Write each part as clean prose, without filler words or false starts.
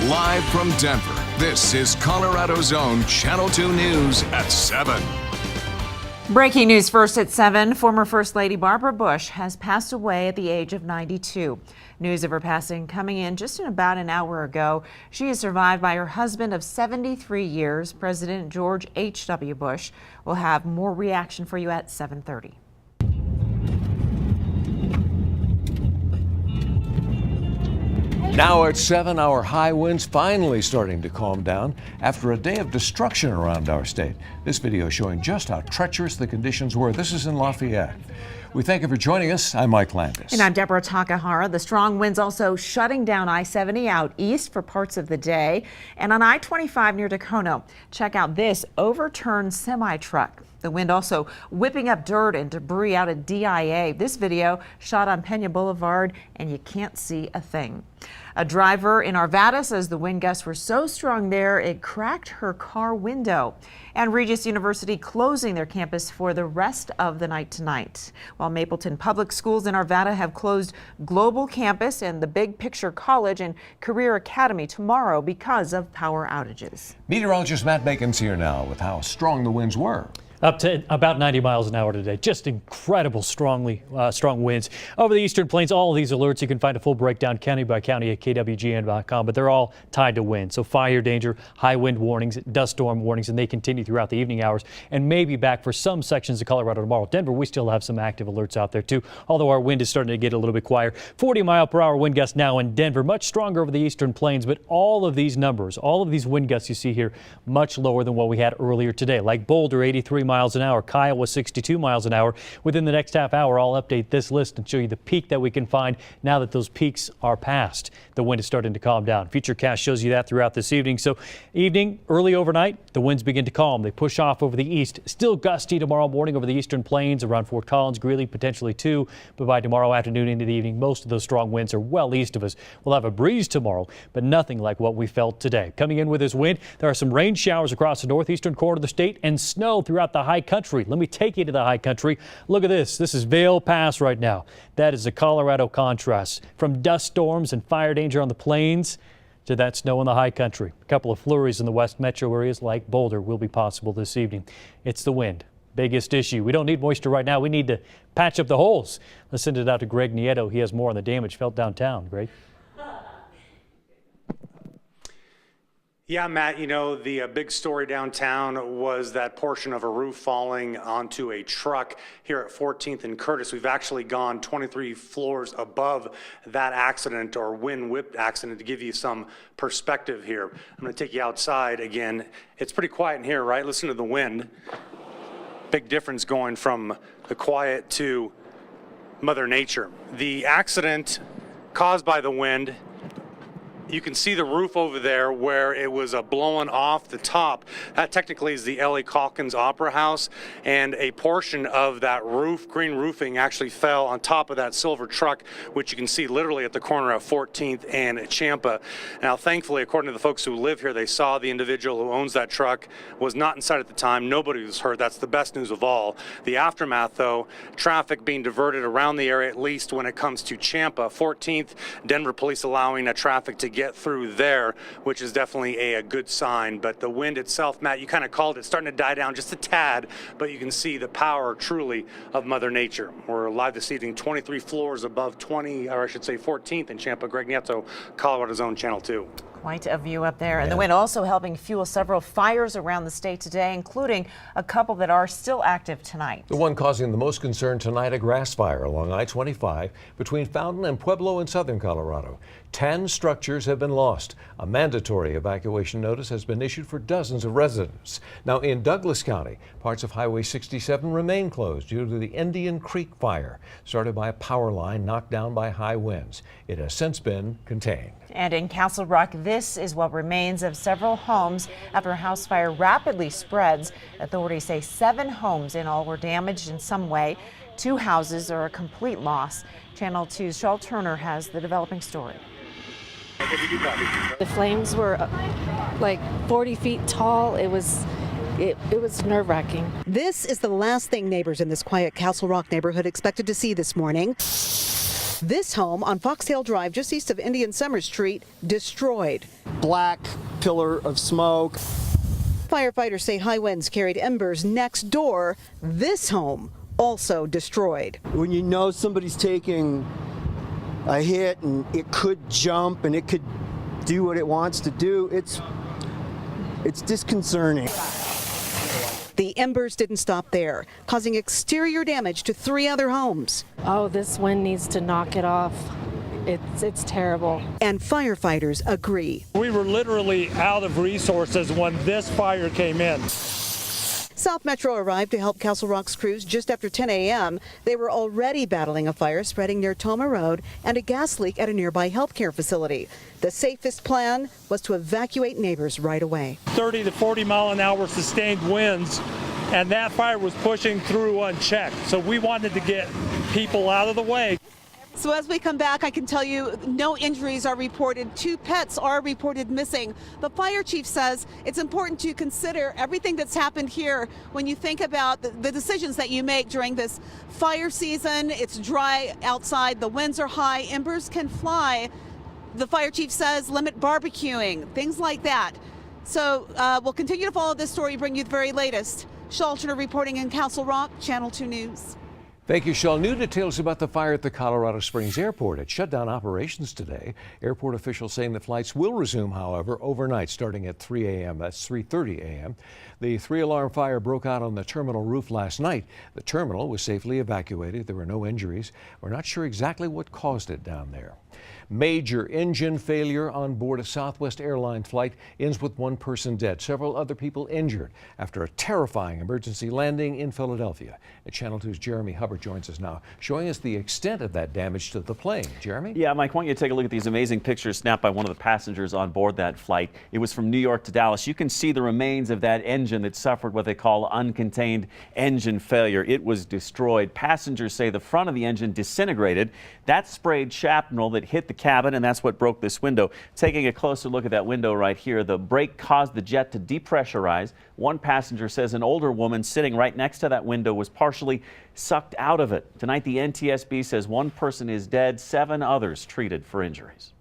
Live from Denver, this is Colorado's own Channel 2 News at 7. Breaking news first at 7. Former First Lady Barbara Bush has passed away at the age of 92. News of her passing coming in just about an hour ago. She is survived by her husband of 73 years, President George H.W. Bush. We'll have more reaction for you at 7:30. Now at 7, our high winds finally starting to calm down after a day of destruction around our state. This video showing just how treacherous the conditions were. This is in Lafayette. We thank you for joining us. I'm Mike Landis. And I'm Deborah Takahara. The strong winds also shutting down I-70 out east for parts of the day. And on I-25 near Dacono, check out this overturned semi-truck. The wind also whipping up dirt and debris out at DIA. This video shot on Pena Boulevard, and you can't see a thing. A driver in Arvada says the wind gusts were so strong there it cracked her car window. And Regis University closing their campus for the rest of the night tonight. While Mapleton Public Schools in Arvada have closed Global Campus and the Big Picture College and Career Academy tomorrow because of power outages. Meteorologist Matt Bacon's here now with how strong the winds were. Up to about 90 miles an hour today. Just incredible strong winds over the eastern plains. All of these alerts, you can find a full breakdown county by county at kwgn.com, but they're all tied to wind. So fire danger, high wind warnings, dust storm warnings, and they continue throughout the evening hours and maybe back for some sections of Colorado tomorrow. Denver, we still have some active alerts out there too, although our wind is starting to get a little bit quieter. 40-mile-per-hour wind gusts now in Denver, much stronger over the eastern plains, but all of these numbers, all of these wind gusts you see here, much lower than what we had earlier today. Like Boulder, 83 miles an hour. Kiowa, 62 miles an hour. Within the next half hour, I'll update this list and show you the peak that we can find now that those peaks are past. The wind is starting to calm down. Futurecast shows you that throughout this evening. So evening, early overnight, the winds begin to calm. They push off over the east. Still gusty tomorrow morning over the eastern plains around Fort Collins, Greeley, potentially too. But by tomorrow afternoon into the evening, most of those strong winds are well east of us. We'll have a breeze tomorrow, but nothing like what we felt today. Coming in with this wind, there are some rain showers across the northeastern corner of the state and snow throughout the high country. Let me take you to the high country. Look at this. This is Vail Pass right now. That is a Colorado contrast. From dust storms and fire danger on the plains to that snow in the high country. A couple of flurries in the west metro areas like Boulder will be possible this evening. It's the wind. Biggest issue. We don't need moisture right now. We need to patch up the holes. Let's send it out to Greg Nieto. He has more on the damage felt downtown. Greg? Yeah, Matt, you know, the big story downtown was that portion of a roof falling onto a truck here at 14th and Curtis. We've actually gone 23 floors above that accident or wind whipped accident to give you some perspective here. I'm going to take you outside again. It's pretty quiet in here, right? Listen to the wind. Big difference going from the quiet to Mother Nature. The accident caused by the wind, you can see the roof over there where it was blowing off the top. That technically is the L.A. Calkins Opera House, and a portion of that roof, green roofing, actually fell on top of that silver truck, which you can see literally at the corner of 14th and Champa. Now, thankfully, according to the folks who live here, they saw the individual who owns that truck was not inside at the time. Nobody was hurt. That's the best news of all. The aftermath, though, traffic being diverted around the area, at least when it comes to Champa. 14th, Denver police allowing traffic to get through there, which is definitely a good sign. But the wind itself, Matt, you kind of called it, starting to die down just a tad, but you can see the power truly of Mother Nature. We're live this evening, 23 floors above 14th in Champa. Greg Nieto, Colorado's own Channel 2. Quite a view up there. And the wind also helping fuel several fires around the state today, including a couple that are still active tonight. The one causing the most concern tonight, a grass fire along I-25 between Fountain and Pueblo in southern Colorado. 10 structures have been lost. A mandatory evacuation notice has been issued for dozens of residents. Now in Douglas County, parts of Highway 67 remain closed due to the Indian Creek fire, started by a power line knocked down by high winds. It has since been contained. And in Castle Rock, this is what remains of several homes after a house fire rapidly spreads. Authorities say 7 homes in all were damaged in some way. 2 houses are a complete loss. Channel 2's Shaul Turner has the developing story. The flames were like 40 feet tall. It was nerve-wracking. This is the last thing neighbors in this quiet Castle Rock neighborhood expected to see this morning. This home on Foxtail Drive, just east of Indian Summer Street, destroyed. Black pillar of smoke. Firefighters say high winds carried embers next door. This home also destroyed. When you know somebody's taking a hit and it could jump and it could do what it wants to do, it's disconcerting. The embers didn't stop there, causing exterior damage to 3 other homes. Oh, this wind needs to knock it off. It's terrible. And firefighters agree. We were literally out of resources when this fire came in. South Metro arrived to help Castle Rock's crews just after 10 a.m. They were already battling a fire spreading near Toma Road and a gas leak at a nearby healthcare facility. The safest plan was to evacuate neighbors right away. 30 to 40 mile an hour sustained winds, and that fire was pushing through unchecked. So we wanted to get people out of the way. So as we come back, I can tell you no injuries are reported. 2 pets are reported missing. The fire chief says it's important to consider everything that's happened here when you think about the decisions that you make during this fire season. It's dry outside, the winds are high, embers can fly. The fire chief says limit barbecuing, things like that. So we'll continue to follow this story, bring you the very latest. Shawl Turner reporting in Castle Rock, Channel 2 News. Thank you, Shaw. New details about the fire at the Colorado Springs Airport. It shut down operations today. Airport officials saying the flights will resume, however, overnight starting at 3 a.m. That's 3:30 a.m. The 3-alarm fire broke out on the terminal roof last night. The terminal was safely evacuated. There were no injuries. We're not sure exactly what caused it down there. Major engine failure on board a Southwest Airlines flight ends with 1 person dead, several other people injured after a terrifying emergency landing in Philadelphia. And Channel 2's Jeremy Hubbard joins us now, showing us the extent of that damage to the plane. Jeremy? Yeah, Mike, I want you to take a look at these amazing pictures snapped by one of the passengers on board that flight. It was from New York to Dallas. You can see the remains of that engine that suffered what they call uncontained engine failure. It was destroyed. Passengers say the front of the engine disintegrated. That sprayed shrapnel that hit the cabin, and that's what broke this window. Taking a closer look at that window right here, the break caused the jet to depressurize. One passenger says an older woman sitting right next to that window was partially sucked out of it. Tonight, the NTSB says 1 person is dead, 7 others treated for injuries.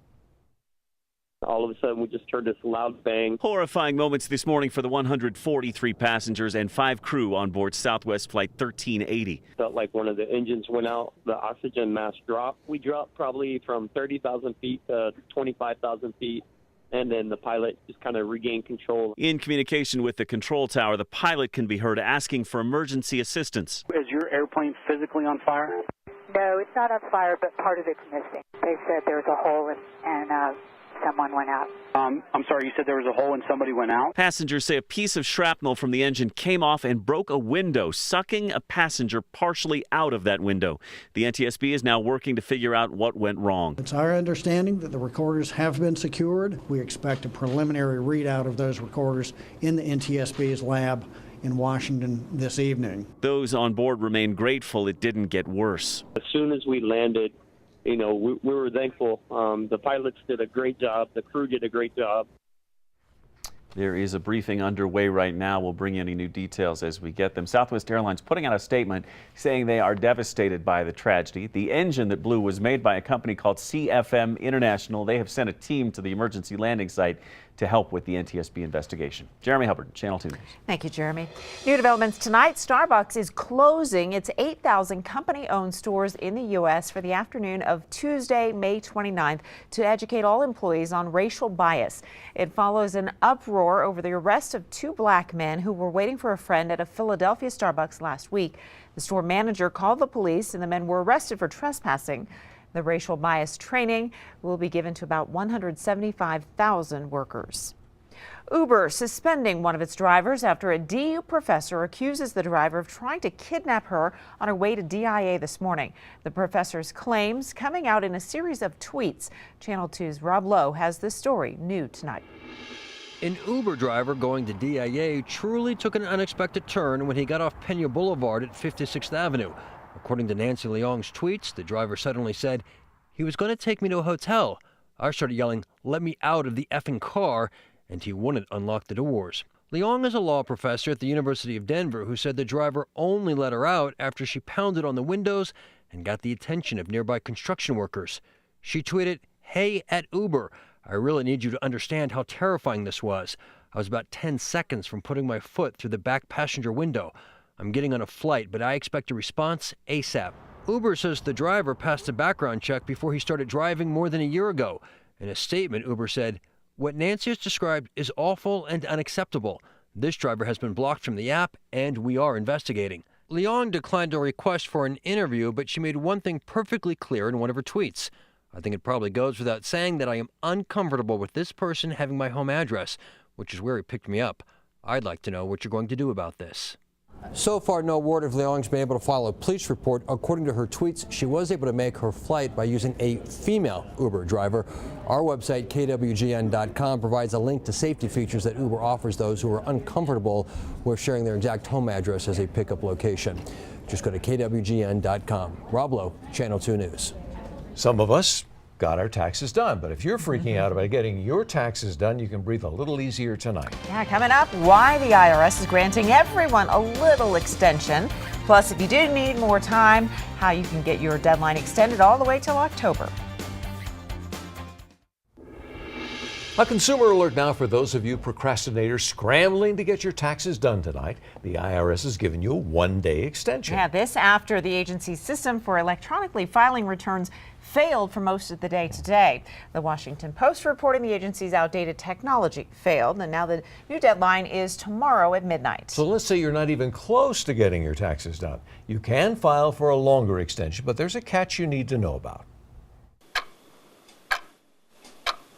All of a sudden, we just heard this loud bang. Horrifying moments this morning for the 143 passengers and 5 crew on board Southwest Flight 1380. Felt like one of the engines went out, the oxygen mask dropped. We dropped probably from 30,000 feet to 25,000 feet. And then the pilot just kind of regained control. In communication with the control tower, the pilot can be heard asking for emergency assistance. Is your airplane physically on fire? No, it's not on fire, but part of it's missing. They said there was a hole and someone went out. I'm sorry, you said there was a hole and somebody went out? Passengers say a piece of shrapnel from the engine came off and broke a window, sucking a passenger partially out of that window. The NTSB is now working to figure out what went wrong. It's our understanding that the recorders have been secured. We expect a preliminary readout of those recorders in the NTSB's lab in Washington this evening. Those on board remain grateful it didn't get worse. As soon as we landed, you know, we were thankful. The pilots did a great job. The crew did a great job. There is a briefing underway right now. We'll bring you any new details as we get them. Southwest Airlines putting out a statement saying they are devastated by the tragedy. The engine that blew was made by a company called CFM International. They have sent a team to the emergency landing site to help with the NTSB investigation. Jeremy Hubbard, Channel 2 News. Thank you, Jeremy. New developments tonight. Starbucks is closing its 8,000 company-owned stores in the U.S. for the afternoon of Tuesday, May 29th, to educate all employees on racial bias. It follows an uproar over the arrest of 2 black men who were waiting for a friend at a Philadelphia Starbucks last week. The store manager called the police, and the men were arrested for trespassing. The racial bias training will be given to about 175,000 workers. Uber suspending one of its drivers after a DU professor accuses the driver of trying to kidnap her on her way to DIA this morning. The professor's claims coming out in a series of tweets. Channel 2's Rob Lowe has this story new tonight. An Uber driver going to DIA truly took an unexpected turn when he got off Pena Boulevard at 56th Avenue. According to Nancy Leong's tweets, the driver suddenly said, "He was going to take me to a hotel." I started yelling, "Let me out of the effing car," and he wouldn't unlock the doors. Leong is a law professor at the University of Denver who said the driver only let her out after she pounded on the windows and got the attention of nearby construction workers. She tweeted, "Hey at Uber, I really need you to understand how terrifying this was. I was about 10 seconds from putting my foot through the back passenger window. I'm getting on a flight, but I expect a response ASAP." Uber says the driver passed a background check before he started driving more than a year ago. In a statement, Uber said, "What Nancy has described is awful and unacceptable. This driver has been blocked from the app, and we are investigating." Leong declined a request for an interview, but she made one thing perfectly clear in one of her tweets. "I think it probably goes without saying that I am uncomfortable with this person having my home address, which is where he picked me up. I'd like to know what you're going to do about this." So far, no word if Leong's been able to file a police report. According to her tweets, she was able to make her flight by using a female Uber driver. Our website, KWGN.com, provides a link to safety features that Uber offers those who are uncomfortable with sharing their exact home address as a pickup location. Just go to KWGN.com. Rob Lowe, Channel 2 News. Some of us got our taxes done, but if you're freaking out about getting your taxes done, you can breathe a little easier tonight. Yeah, coming up, why the IRS is granting everyone a little extension. Plus, if you do need more time, how you can get your deadline extended all the way till October. A consumer alert now for those of you procrastinators scrambling to get your taxes done tonight. The IRS has given you a one-day extension. Yeah, this after the agency's system for electronically filing returns failed for most of the day today. The Washington Post reporting the agency's outdated technology failed, and now the new deadline is tomorrow at midnight. So let's say you're not even close to getting your taxes done. You can file for a longer extension, but there's a catch you need to know about.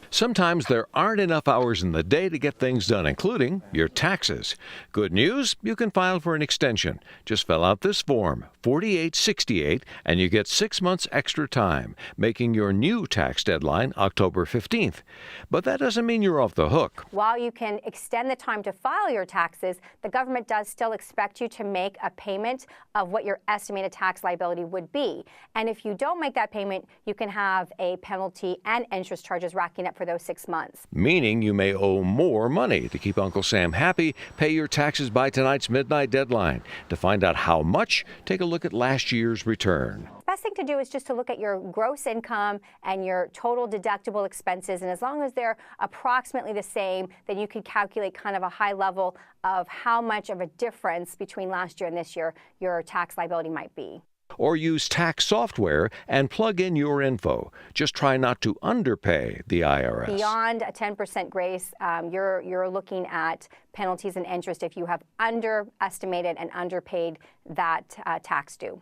Sometimes there aren't enough hours in the day to get things done, including your taxes. Good news, you can file for an extension. Just fill out this form, 4868, and you get 6 months extra time, making your new tax deadline October 15th. But that doesn't mean you're off the hook. While you can extend the time to file your taxes, the government does still expect you to make a payment of what your estimated tax liability would be. And if you don't make that payment, you can have a penalty and interest charges racking up for those 6 months. Meaning you may owe more money. To keep Uncle Sam happy, pay your taxes by tonight's midnight deadline. To find out how much, take a look at last year's return. The best thing to do is just to look at your gross income and your total deductible expenses, and as long as they're approximately the same, then you could calculate kind of a high level of how much of a difference between last year and this year your tax liability might be. Or use tax software and plug in your info. Just try not to underpay the IRS. Beyond a 10% grace, you're looking at penalties and interest if you have underestimated and underpaid that tax due.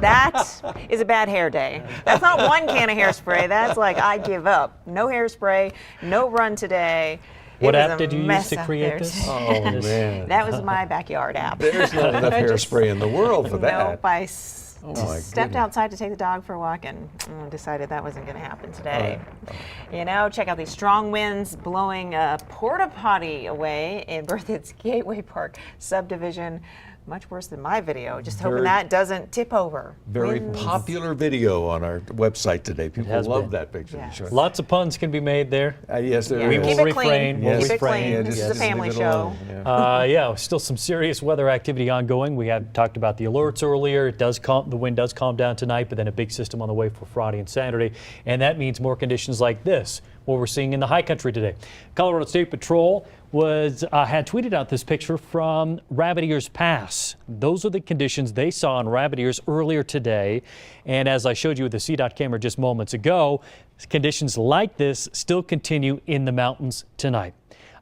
That is a bad hair day. That's not one can of hairspray. That's like, I give up. No hairspray, no run today. What app did you use to create this? Oh, man. That was my backyard app. There's not enough hairspray in the world for that. Nope, I stepped outside to take the dog for a walk and decided that wasn't going to happen today. You know, check out these strong winds blowing a porta potty away in Berthoud's Gateway Park subdivision. Much worse than my video. Just hoping that doesn't tip over. Very popular video on our website today. People love that picture. Yes. Lots of puns can be made there. Yes, there we is. will Keep it refrain. clean. Keep it clean. This is a family show. Yeah, still some serious weather activity ongoing. We had talked about the alerts earlier. The wind does calm down tonight, but then a big system on the way for Friday and Saturday, and that means more conditions like this, what we're seeing in the high country today. Colorado State Patrol had tweeted out this picture from Rabbit Ears Pass. Those are the conditions they saw in Rabbit Ears earlier today. And as I showed you with the CDOT camera just moments ago, conditions like this still continue in the mountains tonight.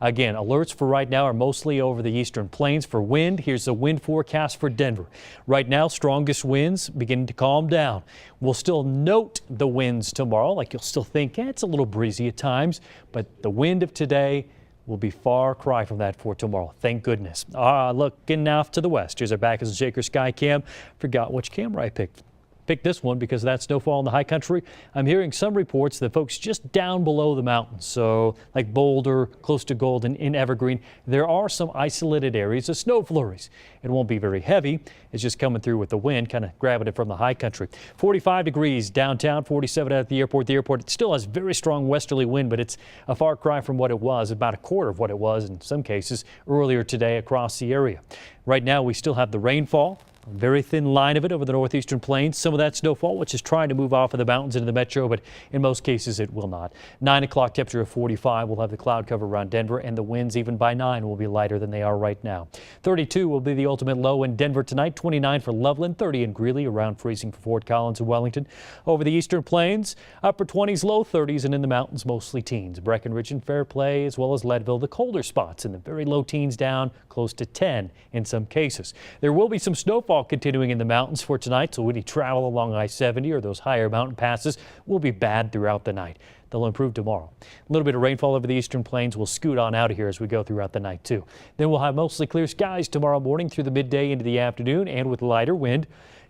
Again, alerts for right now are mostly over the eastern plains for wind. Here's the wind forecast for Denver. Right now, strongest winds beginning to calm down. We'll still note the winds tomorrow, like you'll still think it's a little breezy at times, but the wind of today will be far cry from that for tomorrow. Thank goodness. Looking off to the west. Here's our back as a Shaker Sky Cam. Forgot which camera I picked. picked this one because of that snowfall in the high country. I'm hearing some reports that folks just down below the mountains, so like Boulder, close to Golden, in Evergreen, there are some isolated areas of snow flurries. It won't be very heavy. It's just coming through with the wind, kind of grabbing it from the high country. 45 degrees downtown, 47 at the airport. The airport still has very strong westerly wind, but it's a far cry from what it was, about a quarter of what it was in some cases earlier today across the area. Right now, we still have the rainfall. A very thin line of it over the northeastern plains. Some of that snowfall, which is trying to move off of the mountains into the metro, but in most cases it will not. 9 o'clock, temperature of 45. We'll have the cloud cover around Denver, and the winds even by 9 will be lighter than they are right now. 32 will be the ultimate low in Denver tonight. 29 for Loveland, 30 in Greeley, around freezing for Fort Collins and Wellington. Over the eastern plains, upper 20s, low 30s, and in the mountains, mostly teens. Breckenridge and Fairplay, as well as Leadville, the colder spots in the very low teens down close to 10 in some cases. There will be some snowfall continuing in the mountains for tonight, so when you travel along I-70 or those higher mountain passes will be bad throughout the night. They'll improve tomorrow. A little bit of rainfall over the eastern plains will scoot on out of here as we go throughout the night too. Then we'll have mostly clear skies tomorrow morning through the midday into the afternoon, and with lighter wind.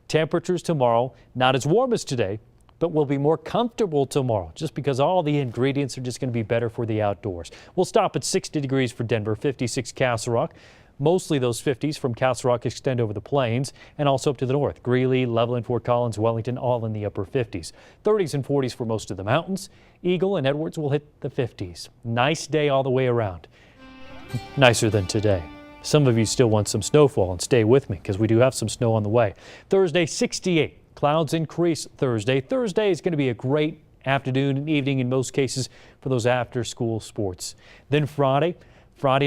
Temperatures tomorrow not as warm as today, but will be more comfortable tomorrow just because all the ingredients are just going to be better for the outdoors. We'll stop at 60 degrees for Denver, 56 Castle Rock. Mostly those 50s from Castle Rock extend over the plains and also up to the north. Greeley, Loveland, Fort Collins, Wellington, all in the upper 50s. 30s and 40s for most of the mountains. Eagle and Edwards will hit the 50s. Nice day all the way around. Nicer than today. Some of you still want some snowfall, and stay with me because we do have some snow on the way. Thursday, 68. Clouds increase Thursday. Thursday is going to be a great afternoon and evening in most cases for those after-school sports. Then Friday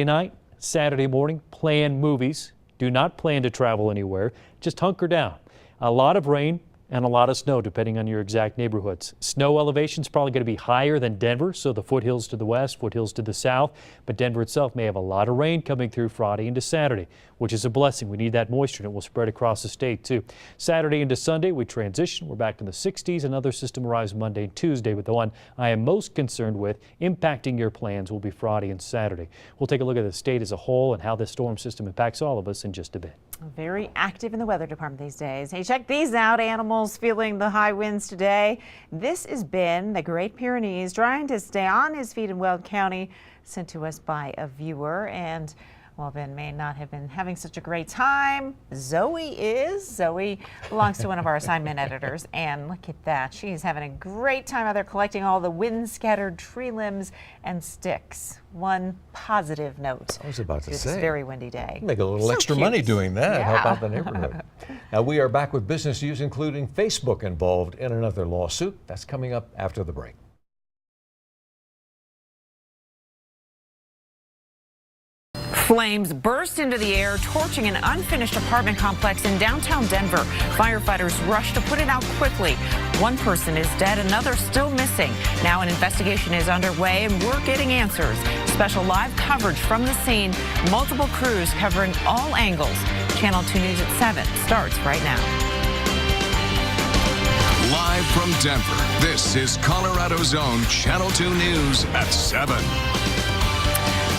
night, Saturday morning, plan movies. Do not plan to travel anywhere. Just hunker down. A lot of rain and a lot of snow depending on your exact neighborhoods. Snow elevation is probably going to be higher than Denver, so the foothills to the west, foothills to the south. But Denver itself may have a lot of rain coming through Friday into Saturday, which is a blessing. We need that moisture, and it will spread across the state too. Saturday into Sunday, we transition. We're back to the 60s. Another system arrives Monday and Tuesday, but the one I am most concerned with impacting your plans will be Friday and Saturday. We'll take a look at the state as a whole and how this storm system impacts all of us in just a bit. Very active in the weather department these days. Hey, check these out. Animals feeling the high winds today. This is Ben, the Great Pyrenees, trying to stay on his feet in Weld County, sent to us by a viewer. And well, Ben may not have been having such a great time. Zoe is. Zoe belongs to one of our assignment editors, and look at that. She's having a great time out there collecting all the wind-scattered tree limbs and sticks. One positive note. I was about to say. It's a very windy day. Make a little extra money doing that. Yeah. Help out the neighborhood. Now we are back with business news, including Facebook involved in another lawsuit. That's coming up after the break. Flames burst into the air, torching an unfinished apartment complex in downtown Denver. Firefighters rushed to put it out quickly. One person is dead, another still missing. Now an investigation is underway, and we're getting answers. Special live coverage from the scene, multiple crews covering all angles. Channel 2 News at 7 starts right now. Live from Denver, this is Colorado's own Channel 2 News at 7.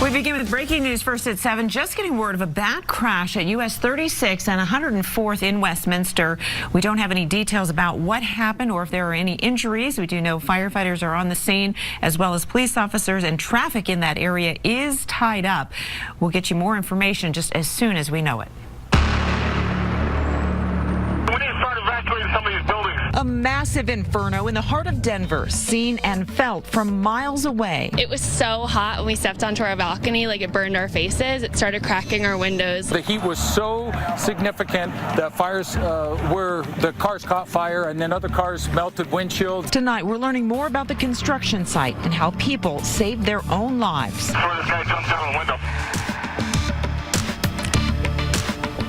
We begin with breaking news first at 7. Just getting word of a bad crash at US 36 and 104th in Westminster. We don't have any details about what happened or if there are any injuries. We do know firefighters are on the scene, as well as police officers, and traffic in that area is tied up. We'll get you more information just as soon as we know it. We need to start evacuating some of these buildings. A massive inferno in the heart of Denver, seen and felt from miles away. It was so hot when we stepped onto our balcony, like it burned our faces. It started cracking our windows. The heat was so significant that fires where the cars caught fire and then other cars melted windshields. Tonight, we're learning more about the construction site and how people saved their own lives. This guy jumps out of the window.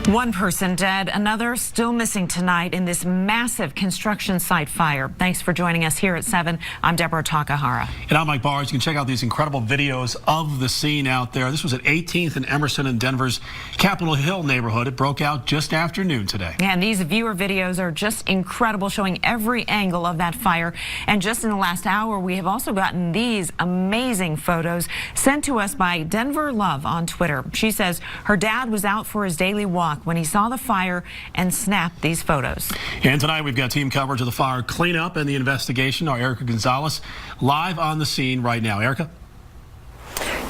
One person dead, another still missing tonight in this massive construction site fire. Thanks for joining us here at 7. I'm Deborah Takahara. And I'm Mike Bars. You can check out these incredible videos of the scene out there. This was at 18th and Emerson in Denver's Capitol Hill neighborhood. It broke out just after noon today. Yeah, and these viewer videos are just incredible, showing every angle of that fire. And just in the last hour, we have also gotten these amazing photos sent to us by Denver Love on Twitter. She says her dad was out for his daily walk shock when he saw the fire and snapped these photos. And tonight we've got team coverage of the fire cleanup and the investigation. Our Erica Gonzalez live on the scene right now. Erica?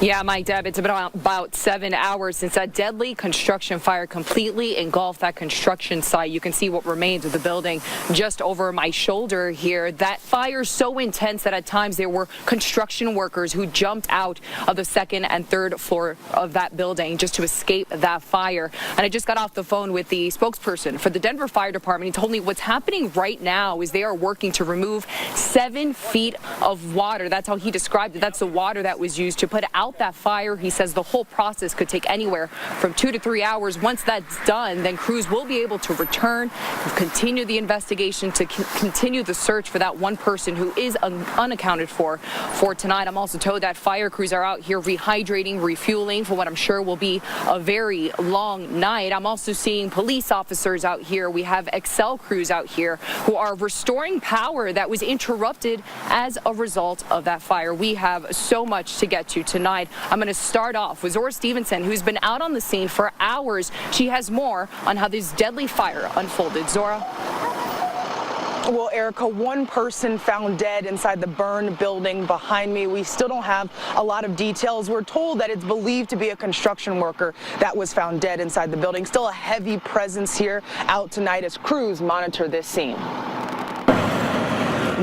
Yeah, Mike, Deb, it's been about 7 hours since that deadly construction fire completely engulfed that construction site. You can see what remains of the building just over my shoulder here. That fire so intense that at times there were construction workers who jumped out of the second and third floor of that building just to escape that fire. And I just got off the phone with the spokesperson for the Denver Fire Department. He told me what's happening right now is they are working to remove 7 feet of water. That's how he described it. That's the water that was used to put out that fire. He says the whole process could take anywhere from 2 to 3 hours. Once that's done, then crews will be able to return, continue the investigation, to continue the search for that one person who is unaccounted for tonight. I'm also told that fire crews are out here rehydrating, refueling for what I'm sure will be a very long night. I'm also seeing police officers out here. We have Excel crews out here who are restoring power that was interrupted as a result of that fire. We have so much to get to tonight. I'm going to start off with Zora Stevenson, who's been out on the scene for hours. She has more on how this deadly fire unfolded. Zora? Well, Erica, one person found dead inside the burned building behind me. We still don't have a lot of details. We're told that it's believed to be a construction worker that was found dead inside the building. Still a heavy presence here out tonight as crews monitor this scene.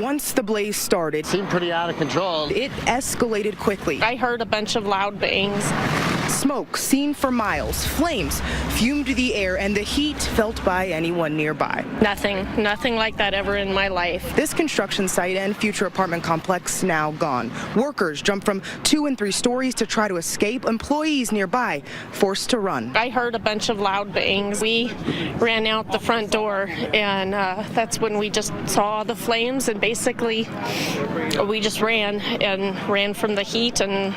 Once the blaze started, it seemed pretty out of control. It escalated quickly. I heard a bunch of loud bangs. Smoke seen for miles, flames fumed the air, and the heat felt by anyone nearby. Nothing like that ever in my life. This construction site and future apartment complex now gone. Workers jumped from 2 and 3 stories to try to escape. Employees nearby forced to run. I heard a bunch of loud bangs. We ran out the front door, and that's when we just saw the flames, and basically we just ran from the heat and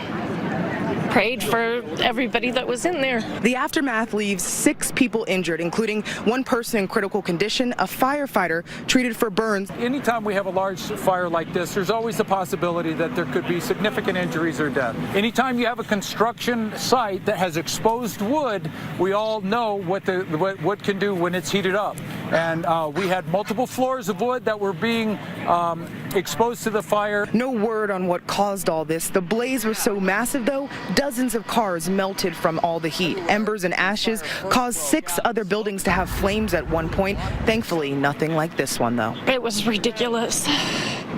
prayed for everybody that was in there. The aftermath leaves 6 people injured, including one person in critical condition, a firefighter treated for burns. Anytime we have a large fire like this, there's always the possibility that there could be significant injuries or death. Anytime you have a construction site that has exposed wood, we all know what wood can do when it's heated up. And we had multiple floors of wood that were being exposed to the fire. No word on what caused all this. The blaze was so massive, though, dozens of cars melted from all the heat. Embers and ashes caused 6 other buildings to have flames at one point. Thankfully, nothing like this one, though. It was ridiculous.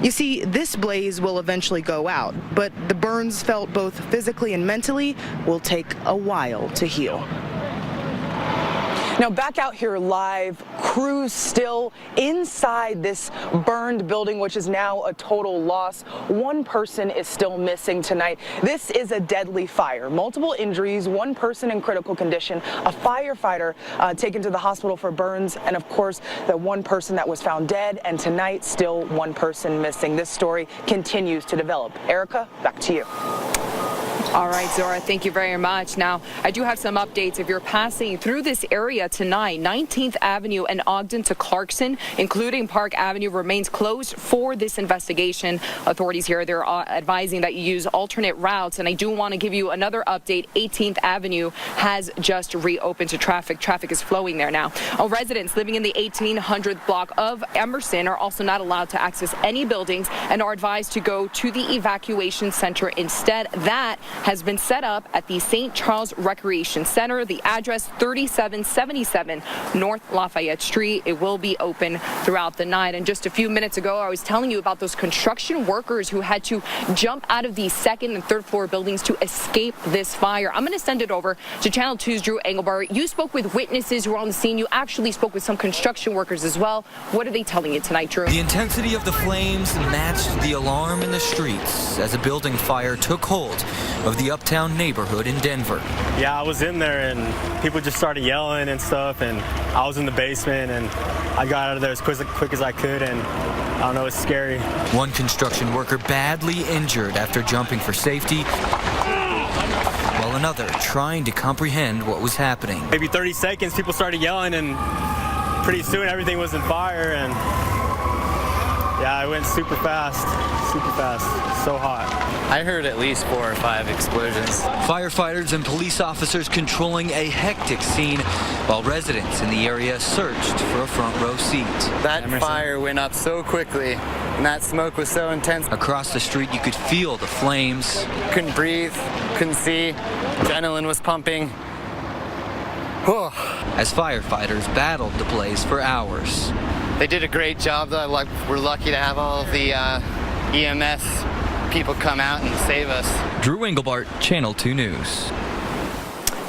You see, this blaze will eventually go out, but the burns felt both physically and mentally will take a while to heal. Now back out here live, crews still inside this burned building, which is now a total loss. One person is still missing tonight. This is a deadly fire. Multiple injuries, one person in critical condition, a firefighter taken to the hospital for burns, and of course the one person that was found dead, and tonight still one person missing. This story continues to develop. Erica, back to you. All right, Zora, thank you very much. Now, I do have some updates. If you're passing through this area tonight, 19th Avenue and Ogden to Clarkson, including Park Avenue, remains closed for this investigation. Authorities here, they're advising that you use alternate routes. And I do want to give you another update. 18th Avenue has just reopened to traffic. Traffic is flowing there now. Residents living in the 1800th block of Emerson are also not allowed to access any buildings and are advised to go to the evacuation center instead. That has been set up at the St. Charles Recreation Center. The address 3777 North Lafayette Street. It will be open throughout the night. And just a few minutes ago, I was telling you about those construction workers who had to jump out of the second and third floor buildings to escape this fire. I'm going to send it over to Channel 2's Drew Engelbart. You spoke with witnesses who were on the scene. You actually spoke with some construction workers as well. What are they telling you tonight, Drew? The intensity of the flames matched the alarm in the streets as a building fire took hold of the uptown neighborhood in Denver. Yeah, I was in there and people just started yelling and stuff, and I was in the basement and I got out of there as quick as I could, and I don't know, it's scary. One construction worker badly injured after jumping for safety, while another trying to comprehend what was happening. Maybe 30 seconds, people started yelling, and pretty soon everything was in fire, and yeah, it went super fast, so hot. I heard at least 4 or 5 explosions. Firefighters and police officers controlling a hectic scene while residents in the area searched for a front row seat. That fire went up so quickly and that smoke was so intense. Across the street, you could feel the flames. Couldn't breathe, couldn't see, adrenaline was pumping. As firefighters battled the blaze for hours. They did a great job, though. We're lucky to have all of the EMS people come out and save us. Drew Engelbart, Channel 2 News.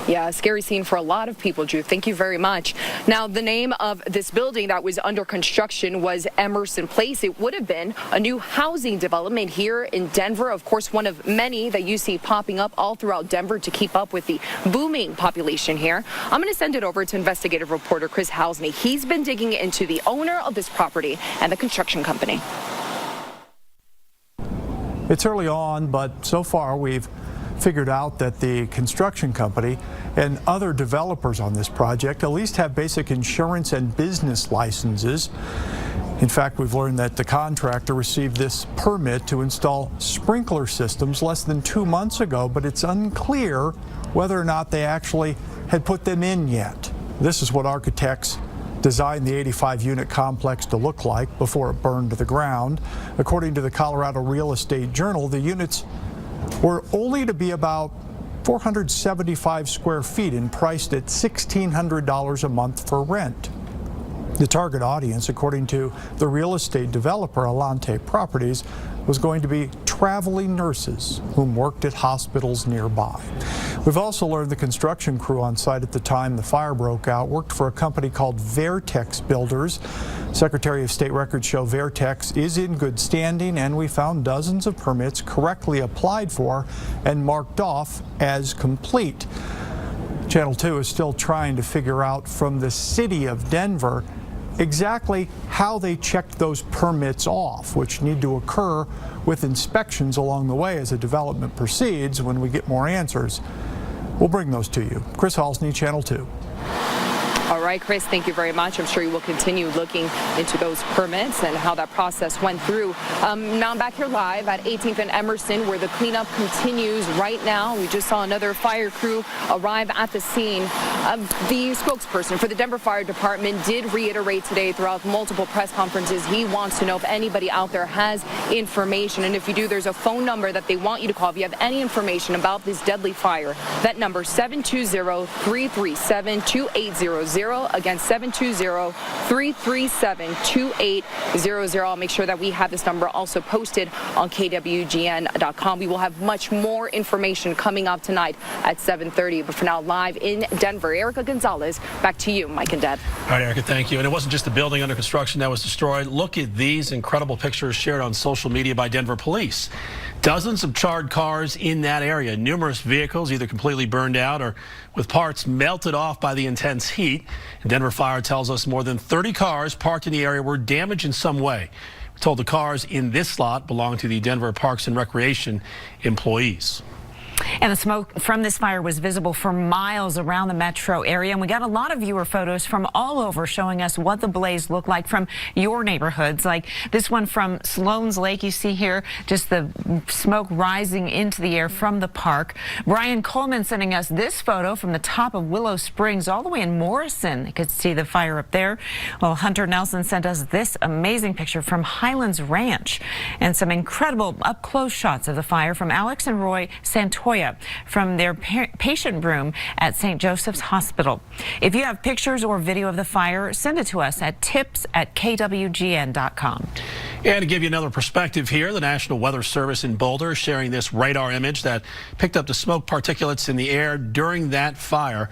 Yeah, a scary scene for a lot of people, Drew. Thank you very much. Now, the name of this building that was under construction was Emerson Place. It would have been a new housing development here in Denver. Of course, one of many that you see popping up all throughout Denver to keep up with the booming population here. I'm going to send it over to investigative reporter Chris Halsney. He's been digging into the owner of this property and the construction company. It's early on, but so far we've figured out that the construction company and other developers on this project at least have basic insurance and business licenses. In fact, we've learned that the contractor received this permit to install sprinkler systems less than 2 months ago, but it's unclear whether or not they actually had put them in yet. This is what architects designed the 85-unit complex to look like before it burned to the ground. According to the Colorado Real Estate Journal, the units were only to be about 475 square feet and priced at $1,600 a month for rent. The target audience, according to the real estate developer Alante Properties, was going to be traveling nurses whom worked at hospitals nearby. We've also learned the construction crew on site at the time the fire broke out worked for a company called Vertex Builders. Secretary of State records show Vertex is in good standing, and we found dozens of permits correctly applied for and marked off as complete. Channel 2 is still trying to figure out from the city of Denver exactly how they checked those permits off, which need to occur with inspections along the way as the development proceeds. When we get more answers, we'll bring those to you. Chris Halsney, Channel 2. All right, Chris, thank you very much. I'm sure you will continue looking into those permits and how that process went through. Now I'm back here live at 18th and Emerson, where the cleanup continues right now. We just saw another fire crew arrive at the scene. The spokesperson for the Denver Fire Department did reiterate today throughout multiple press conferences he wants to know if anybody out there has information. And if you do, there's a phone number that they want you to call if you have any information about this deadly fire. That number, 720-337-2800. Again, 720-337-2800. I'll make sure that we have this number also posted on KWGN.com. We will have much more information coming up tonight at 7:30. But for now, live in Denver, Erica Gonzalez, back to you, Mike and Deb. All right, Erica, thank you. And it wasn't just the building under construction that was destroyed. Look at these incredible pictures shared on social media by Denver police. Dozens of charred cars in that area. Numerous vehicles either completely burned out or with parts melted off by the intense heat. Denver Fire tells us more than 30 cars parked in the area were damaged in some way. We're told the cars in this lot belong to the Denver Parks and Recreation employees. And the smoke from this fire was visible for miles around the metro area. And we got a lot of viewer photos from all over showing us what the blaze looked like from your neighborhoods. Like this one from Sloan's Lake. You see here just the smoke rising into the air from the park. Brian Coleman sending us this photo from the top of Willow Springs all the way in Morrison. You could see the fire up there. Well, Hunter Nelson sent us this amazing picture from Highlands Ranch and some incredible up-close shots of the fire from Alex and Roy Santoya from their patient room at St. Joseph's Hospital. If you have pictures or video of the fire, send it to us at tips@kwgn.com. And to give you another perspective here, the National Weather Service in Boulder is sharing this radar image that picked up the smoke particulates in the air during that fire.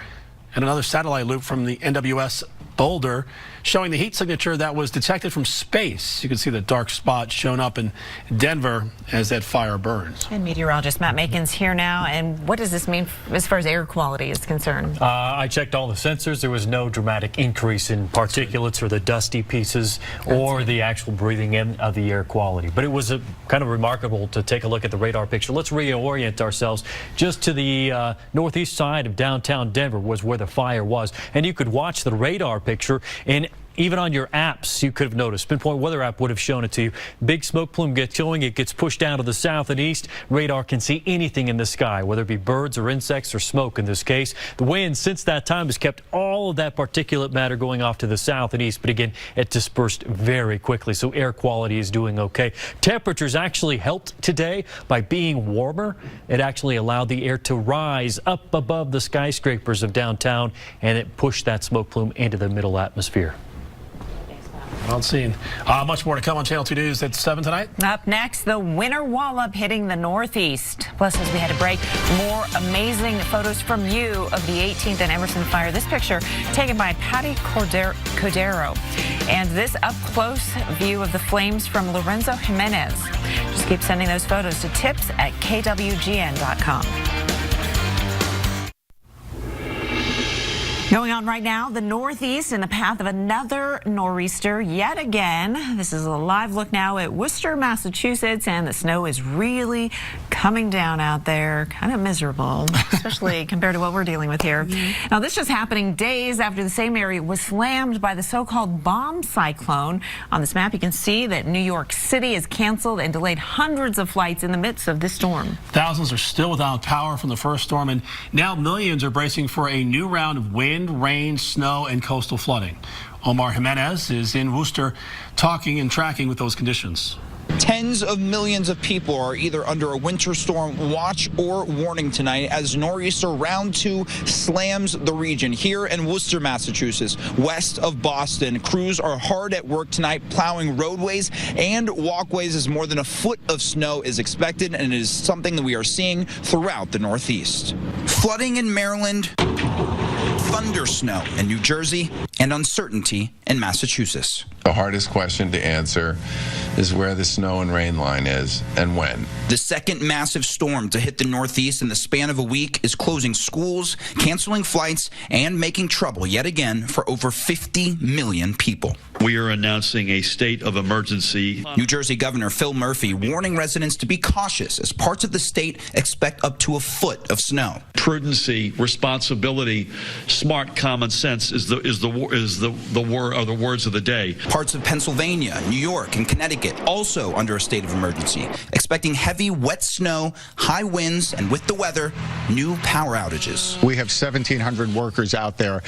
And another satellite loop from the NWS Boulder showing the heat signature that was detected from space. You can see the dark spot shown up in Denver as that fire burns. And meteorologist Matt Macon's here now. And what does this mean as far as air quality is concerned? I checked all the sensors. There was no dramatic increase in particulates or the dusty pieces or the actual breathing in of the air quality. But it was kind of remarkable to take a look at the radar picture. Let's reorient ourselves. Just to the northeast side of downtown Denver was where the fire was. And you could watch the radar picture in even on your apps, you could have noticed. Pinpoint Weather app would have shown it to you. Big smoke plume gets going. It gets pushed down to the south and east. Radar can see anything in the sky, whether it be birds or insects or smoke in this case. The wind since that time has kept all of that particulate matter going off to the south and east. But again, it dispersed very quickly, so air quality is doing okay. Temperatures actually helped today by being warmer. It actually allowed the air to rise up above the skyscrapers of downtown, and it pushed that smoke plume into the middle atmosphere. Well seen. Much more to come on Channel 2 News at 7 tonight. Up next, the winter wallop hitting the Northeast. Plus, as we had a break, more amazing photos from you of the 18th and Emerson fire. This picture taken by Patty Cordero. And this up-close view of the flames from Lorenzo Jimenez. Just keep sending those photos to tips@kwgn.com. Going on right now, the Northeast in the path of another nor'easter yet again. This is a live look now at Worcester, Massachusetts, and the snow is really coming down out there. Kind of miserable, especially compared to what we're dealing with here. Now, this is happening days after the same area was slammed by the so-called bomb cyclone. On this map, you can see that New York City has canceled and delayed hundreds of flights in the midst of this storm. Thousands are still without power from the first storm, and now millions are bracing for a new round of wind, rain, snow, and coastal flooding. Omar Jimenez is in Worcester talking and tracking with those conditions. Tens of millions of people are either under a winter storm watch or warning tonight as nor'easter round 2 slams the region. Here in Worcester, Massachusetts, west of Boston, crews are hard at work tonight plowing roadways and walkways as more than a foot of snow is expected, and it is something that we are seeing throughout the Northeast. Flooding in Maryland, thunder snow in New Jersey, and uncertainty in Massachusetts. The hardest question to answer is where the snow and rain line is and when. The second massive storm to hit the Northeast in the span of a week is closing schools, canceling flights, and making trouble yet again for over 50 million people. We are announcing a state of emergency. New Jersey Governor Phil Murphy warning residents to be cautious as parts of the state expect up to a foot of snow. Prudency, responsibility, smart common sense is the words of the day. Parts of Pennsylvania, New York, and Connecticut also under a state of emergency, expecting heavy, wet snow, high winds, and with the weather, new power outages. We have 1,700 workers out there.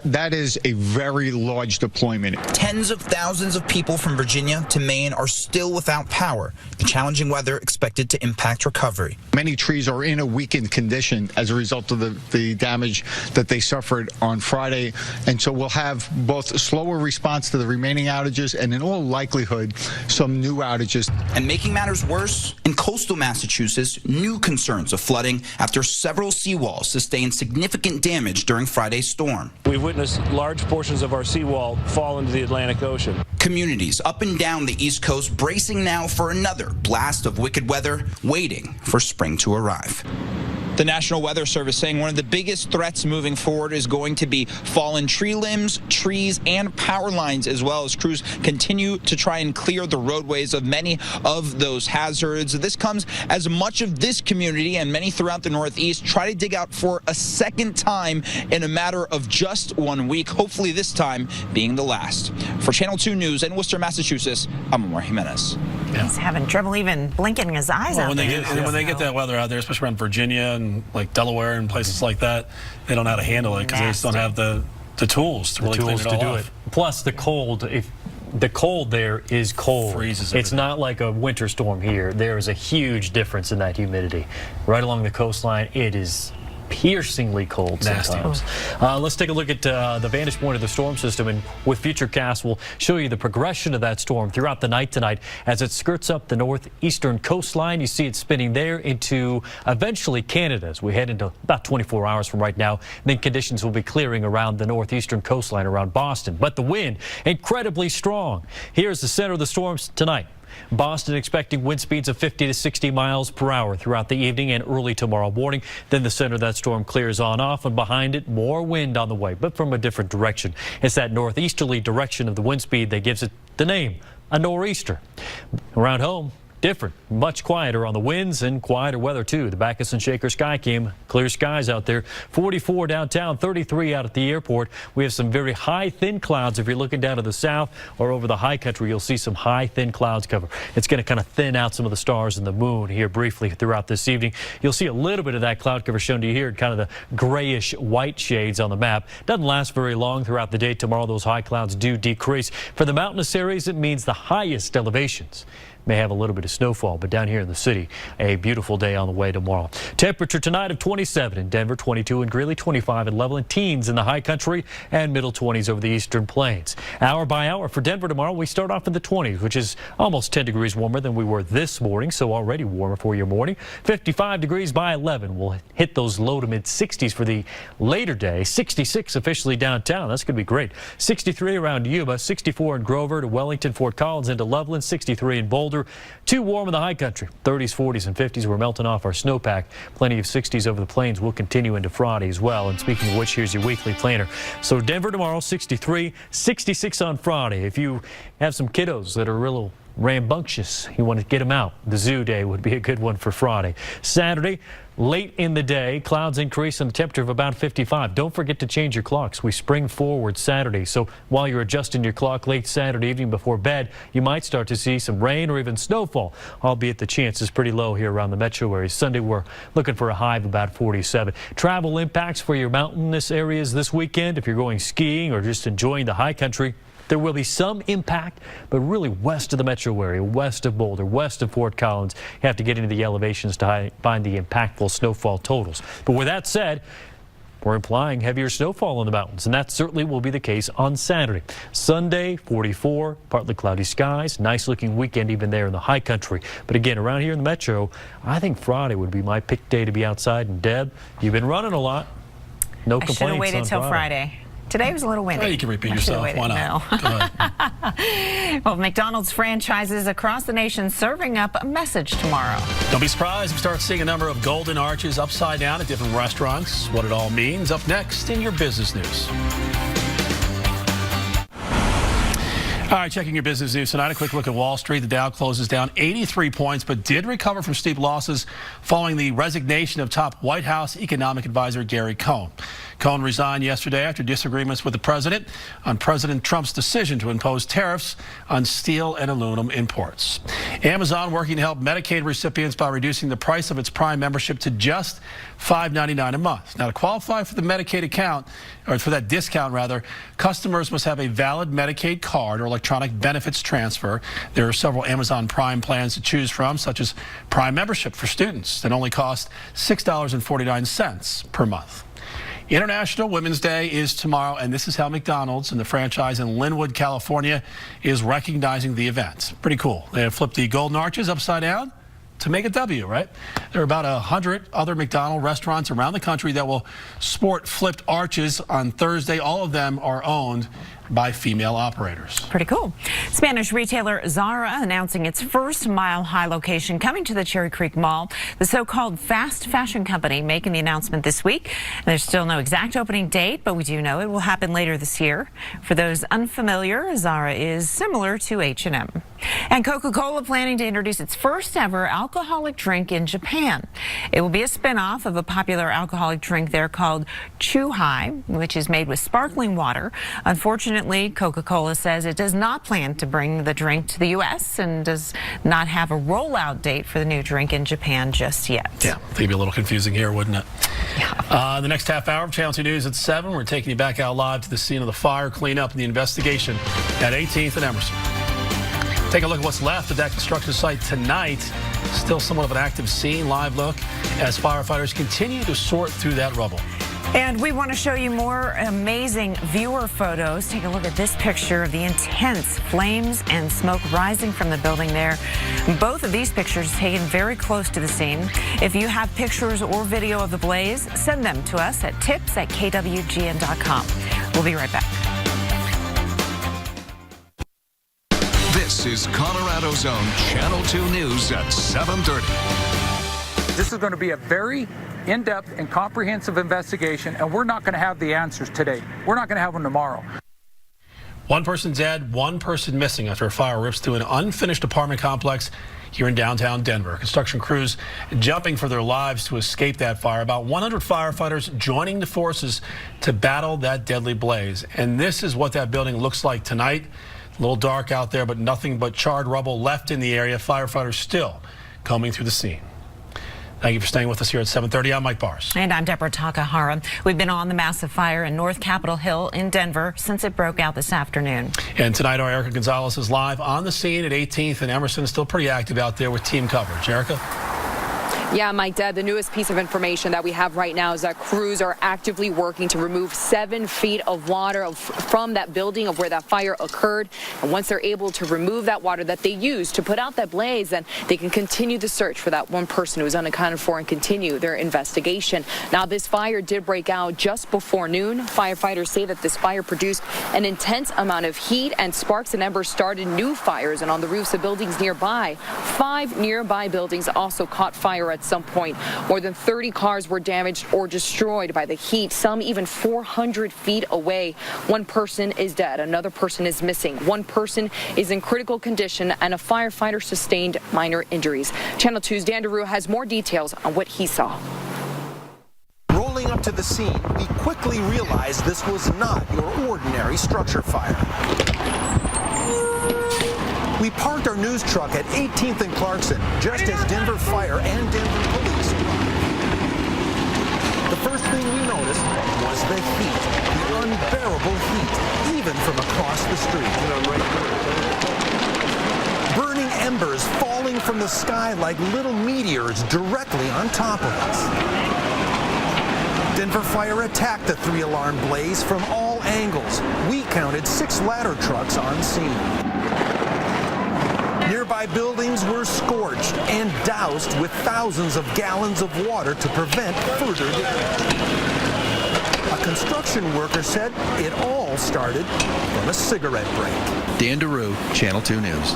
That is a very large deployment. Tens of thousands of people from Virginia to Maine are still without power. The challenging weather expected to impact recovery. Many trees are in a weakened condition as a result of the damage that they suffered on Friday, and so we'll have both slower response to the remaining outages and in all likelihood some new outages. And making matters worse, in coastal Massachusetts, new concerns of flooding after several seawalls sustained significant damage during Friday's storm. We've witnessed large portions of our seawall fall into the Atlantic Ocean. Communities up and down the East Coast bracing now for another blast of wicked weather, waiting for spring to arrive. The National Weather Service saying one of the biggest threats moving forward is going to be fallen tree limbs, trees, and power lines, as well as crews continue to try and clear the roadways of many of those hazards. This comes as much of this community and many throughout the Northeast try to dig out for a second time in a matter of just 1 week, hopefully this time being the last. For Channel 2 News in Worcester, Massachusetts, I'm Omar Jimenez. He's having trouble even blinking his eyes out when there. when they get that weather out there, especially around Virginia and like Delaware and places like that, they don't know how to handle it because they just don't have the tools to really clean it all off. Plus the cold, the cold there is cold. Freezes it's not like a winter storm here. There is a huge difference in that humidity. Right along the coastline, it is piercingly cold sometimes. Let's take a look at the vantage point of the storm system, and with Futurecast we'll show you the progression of that storm throughout the night tonight as it skirts up the northeastern coastline. You see it spinning there into eventually Canada as we head into about 24 hours from right now. Then conditions will be clearing around the northeastern coastline around Boston, but the wind incredibly strong. Here's the center of the storms tonight. Boston expecting wind speeds of 50 to 60 miles per hour throughout the evening and early tomorrow morning. Then the center of that storm clears on off, and behind it more wind on the way, but from a different direction. It's that northeasterly direction of the wind speed that gives it the name, a nor'easter. Around home, different, much quieter on the winds and quieter weather too. The Backus and Shaker Sky Cam, clear skies out there. 44 downtown, 33 out at the airport. We have some very high, thin clouds. If you're looking down to the south or over the high country, you'll see some high, thin clouds cover. It's going to kind of thin out some of the stars and the moon here briefly throughout this evening. You'll see a little bit of that cloud cover shown to you here, kind of the grayish white shades on the map. Doesn't last very long throughout the day. Tomorrow, those high clouds do decrease. For the mountainous areas, it means the highest elevations may have a little bit of snowfall, but down here in the city, a beautiful day on the way tomorrow. Temperature tonight of 27 in Denver, 22 in Greeley, 25 in Levelland, teens in the high country, and middle 20s over the eastern plains. Hour by hour for Denver tomorrow, we start off in the 20s, which is almost 10 degrees warmer than we were this morning, so already warmer for your morning. 55 degrees by 11. We'll hit those low to mid 60s for the later day. 66 officially downtown. That's going to be great. 63 around Yuma, 64 in Grover to Wellington, Fort Collins into Loveland, 63 in Boulder. Too warm in the high country. 30s, 40s, and 50s. We're melting off our snowpack. Plenty of 60s over the plains. We'll continue into Friday as well. And speaking of which, here's your weekly planner. So Denver tomorrow, 63, 66 on Friday. If you have some kiddos that are a little rambunctious, you want to get them out, the zoo day would be a good one for Friday. Saturday, late in the day, clouds increase and a temperature of about 55. Don't forget to change your clocks. We spring forward Saturday, so while you're adjusting your clock late Saturday evening before bed, you might start to see some rain or even snowfall, albeit the chance is pretty low here around the metro area. Sunday, we're looking for a high of about 47. Travel impacts for your mountainous areas this weekend. If you're going skiing or just enjoying the high country, there will be some impact, but really west of the metro area, west of Boulder, west of Fort Collins, you have to get into the elevations to find the impactful snowfall totals. But with that said, we're implying heavier snowfall in the mountains, and that certainly will be the case on Saturday. Sunday, 44, partly cloudy skies, nice looking weekend even there in the high country. But again, around here in the metro, I think Friday would be my pick day to be outside. And Deb, you've been running a lot. No complaints. I should have waited till Friday. Today was a little windy. Well, you can repeat yourself. Why not? No. Go ahead. Well, McDonald's franchises across the nation serving up a message tomorrow. Don't be surprised if you start seeing a number of golden arches upside down at different restaurants. What it all means up next in your business news. All right, checking your business news tonight. A quick look at Wall Street. The Dow closes down 83 points, but did recover from steep losses following the resignation of top White House economic advisor Gary Cohn. Cohn resigned yesterday after disagreements with the president on President Trump's decision to impose tariffs on steel and aluminum imports. Amazon working to help Medicaid recipients by reducing the price of its Prime membership to just $5.99 a month. Now, to qualify for the Medicaid account, or for that discount rather, customers must have a valid Medicaid card or electronic benefits transfer. There are several Amazon Prime plans to choose from, such as Prime membership for students that only cost $6.49 per month. International Women's Day is tomorrow, and this is how McDonald's and the franchise in Linwood, California is recognizing the event. Pretty cool. They have flipped the golden arches upside down to make a W, right? There are about 100 other McDonald's restaurants around the country that will sport flipped arches on Thursday. All of them are owned by female operators. Pretty cool. Spanish retailer Zara announcing its first Mile High location coming to the Cherry Creek Mall. The so-called fast fashion company making the announcement this week. And there's still no exact opening date, but we do know it will happen later this year. For those unfamiliar, Zara is similar to H&M. And Coca-Cola planning to introduce its first ever alcoholic drink in Japan. It will be a spin-off of a popular alcoholic drink there called Chuhai, which is made with sparkling water. Unfortunately, Coca-Cola says it does not plan to bring the drink to the U.S. and does not have a rollout date for the new drink in Japan just yet. Yeah, I think it'd be a little confusing here, wouldn't it? Yeah. The next half hour of Channel 2 News at 7. We're taking you back out live to the scene of the fire, cleanup, and the investigation at 18th and Emerson. Take a look at what's left of that construction site tonight. Still somewhat of an active scene. Live look as firefighters continue to sort through that rubble. And we want to show you more amazing viewer photos. Take a look at this picture of the intense flames and smoke rising from the building there. Both of these pictures taken very close to the scene. If you have pictures or video of the blaze, send them to us at tips@kwgn.com. We'll be right back. This is Colorado's own Channel 2 News at 7:30. This is going to be a very in-depth and comprehensive investigation, and we're not going to have the answers today. We're not going to have them tomorrow. One person dead, one person missing after a fire rips through an unfinished apartment complex here in downtown Denver. Construction crews jumping for their lives to escape that fire. About 100 firefighters joining the forces to battle that deadly blaze. And this is what that building looks like tonight. A little dark out there, but nothing but charred rubble left in the area. Firefighters still combing through the scene. Thank you for staying with us here at 7:30. I'm Mike Bars. And I'm Deborah Takahara. We've been on the massive fire in North Capitol Hill in Denver since it broke out this afternoon. And tonight, our Erica Gonzalez is live on the scene at 18th and Emerson. Still pretty active out there with team coverage. Erica? Yeah, Mike, Deb, the newest piece of information that we have right now is that crews are actively working to remove 7 feet of water from that building of where that fire occurred. And once they're able to remove that water that they used to put out that blaze, then they can continue the search for that one person who was unaccounted for and continue their investigation. Now, this fire did break out just before noon. Firefighters say that this fire produced an intense amount of heat, and sparks and embers started new fires. And on the roofs of buildings nearby, 5 nearby buildings also caught fire at some point. More than 30 cars were damaged or destroyed by the heat, some even 400 feet away. One person is dead, another person is missing. One person is in critical condition, and a firefighter sustained minor injuries. Channel 2's Dan DeRue has more details on what he saw. Rolling up to the scene, we quickly realized this was not your ordinary structure fire. We parked our news truck at 18th and Clarkson just as Denver Fire and Denver Police arrived. The first thing we noticed was the heat, the unbearable heat, even from across the street. Burning embers falling from the sky like little meteors directly on top of us. Denver Fire attacked the 3-alarm blaze from all angles. We counted 6 ladder trucks on scene. Nearby buildings were scorched and doused with thousands of gallons of water to prevent further damage. A construction worker said it all started from a cigarette break. Dan DeRue, Channel 2 News.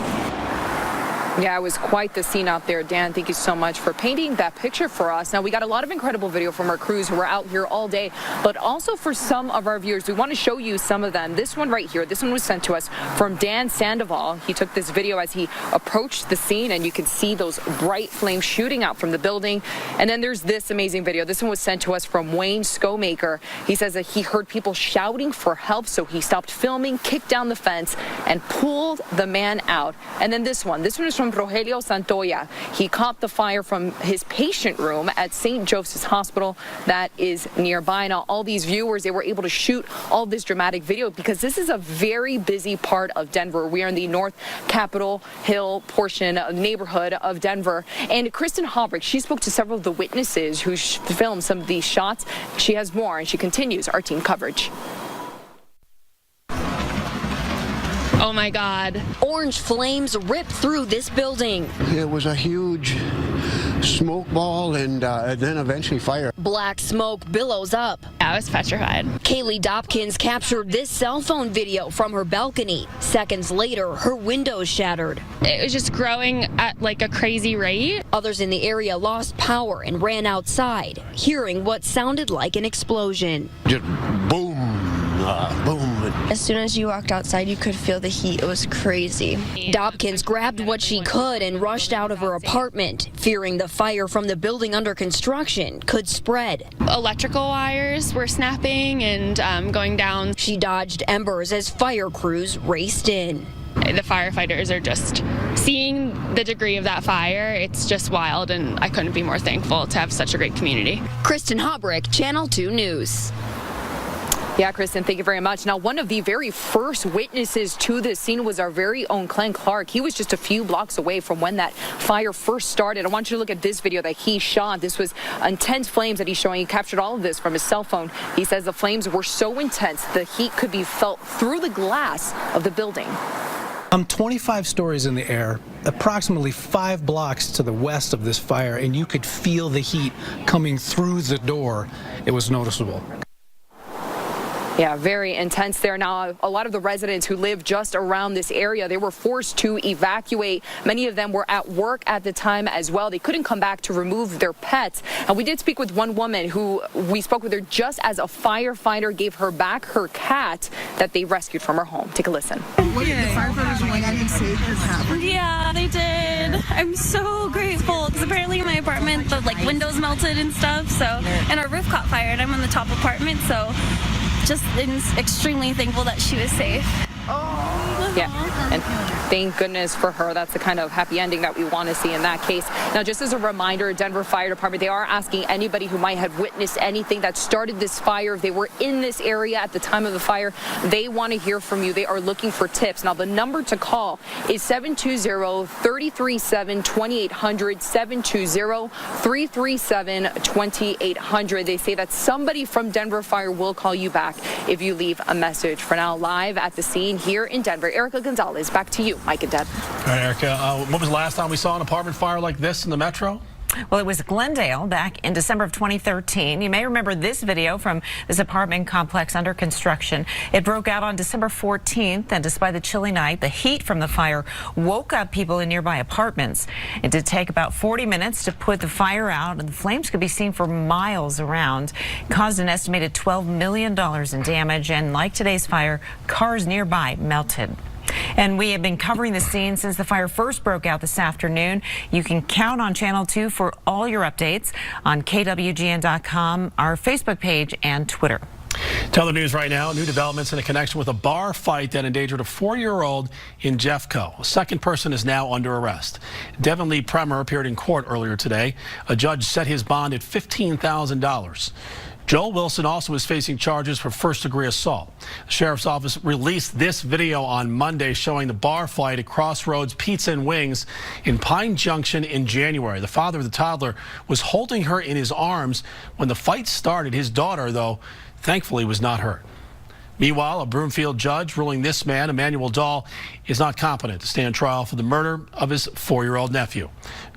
Yeah, it was quite the scene out there. Dan, thank you so much for painting that picture for us. Now, we got a lot of incredible video from our crews who were out here all day, but also for some of our viewers, we want to show you some of them. This one right here, this one was sent to us from Dan Sandoval. He took this video as he approached the scene, and you can see those bright flames shooting out from the building. And then there's this amazing video. This one was sent to us from Wayne Skomaker. He says that he heard people shouting for help, so he stopped filming, kicked down the fence, and pulled the man out. And then this one is from Rogelio Santoya. He caught the fire from his patient room at St. Joseph's Hospital that is nearby. Now, all these viewers, they were able to shoot all this dramatic video because this is a very busy part of Denver. We are in the North Capitol Hill portion of the neighborhood of Denver. And Kristen Hobrick, she spoke to several of the witnesses who filmed some of these shots. She has more, and she continues our team coverage. Oh my God. Orange flames ripped through this building. It was a huge smoke ball and then eventually fire. Black smoke billows up. I was petrified. Kaylee Dobkins captured this cell phone video from her balcony. Seconds later, her windows shattered. It was just growing at like a crazy rate. Others in the area lost power and ran outside, hearing what sounded like an explosion. Just boom, boom. As soon as you walked outside, you could feel the heat. It was crazy. Dobkins grabbed what she could and rushed out of her apartment, fearing the fire from the building under construction could spread. Electrical wires were snapping and going down. She dodged embers as fire crews raced in. The firefighters are just seeing the degree of that fire. It's just wild, and I couldn't be more thankful to have such a great community. Kristen Hobrick, Channel 2 News. Yeah, Kristen, thank you very much. Now, one of the very first witnesses to this scene was our very own Glenn Clark. He was just a few blocks away from when that fire first started. I want you to look at this video that he shot. This was intense flames that he's showing. He captured all of this from his cell phone. He says the flames were so intense, the heat could be felt through the glass of the building. I'm 25 stories in the air, approximately 5 blocks to the west of this fire, and you could feel the heat coming through the door. It was noticeable. Yeah, very intense there. Now, a lot of the residents who live just around this area, they were forced to evacuate. Many of them were at work at the time as well. They couldn't come back to remove their pets. And we did speak with one woman who we spoke with her just as a firefighter gave her back her cat that they rescued from her home. Take a listen. What did the firefighters went in and saved her cat? Yeah, they did. I'm so grateful because apparently in my apartment the windows melted and stuff. So, and our roof caught fire and I'm on the top apartment. So, just extremely thankful that she was safe. Yeah, and thank goodness for her. That's the kind of happy ending that we want to see in that case. Now, just as a reminder, Denver Fire Department, they are asking anybody who might have witnessed anything that started this fire, if they were in this area at the time of the fire, they want to hear from you. They are looking for tips. Now, the number to call is 720-337-2800, 720-337-2800. They say that somebody from Denver Fire will call you back if you leave a message. For now, live at the scene here in Denver, Erica Gonzalez, back to you, Mike and Deb. All right, Erica, when was the last time we saw an apartment fire like this in the metro? Well, it was Glendale back in December of 2013. You may remember this video from this apartment complex under construction. It broke out on December 14th, and despite the chilly night, the heat from the fire woke up people in nearby apartments. It did take about 40 minutes to put the fire out, and the flames could be seen for miles around. It caused an estimated $12 million in damage, and like today's fire, cars nearby melted. And we have been covering the scene since the fire first broke out this afternoon. You can count on Channel 2 for all your updates on KWGN.com, our Facebook page, and Twitter. To other news right now, new developments in a connection with a bar fight that endangered a 4-year-old in Jeffco. A second person is now under arrest. Devin Lee Premer appeared in court earlier today. A judge set his bond at $15,000. Joel Wilson also is facing charges for first-degree assault. The sheriff's office released this video on Monday showing the bar fight at Crossroads Pizza and Wings in Pine Junction in January. The father of the toddler was holding her in his arms when the fight started. His daughter, though, thankfully was not hurt. Meanwhile, a Broomfield judge ruling this man, Emmanuel Dahl, is not competent to stand trial for the murder of his 4-year-old nephew.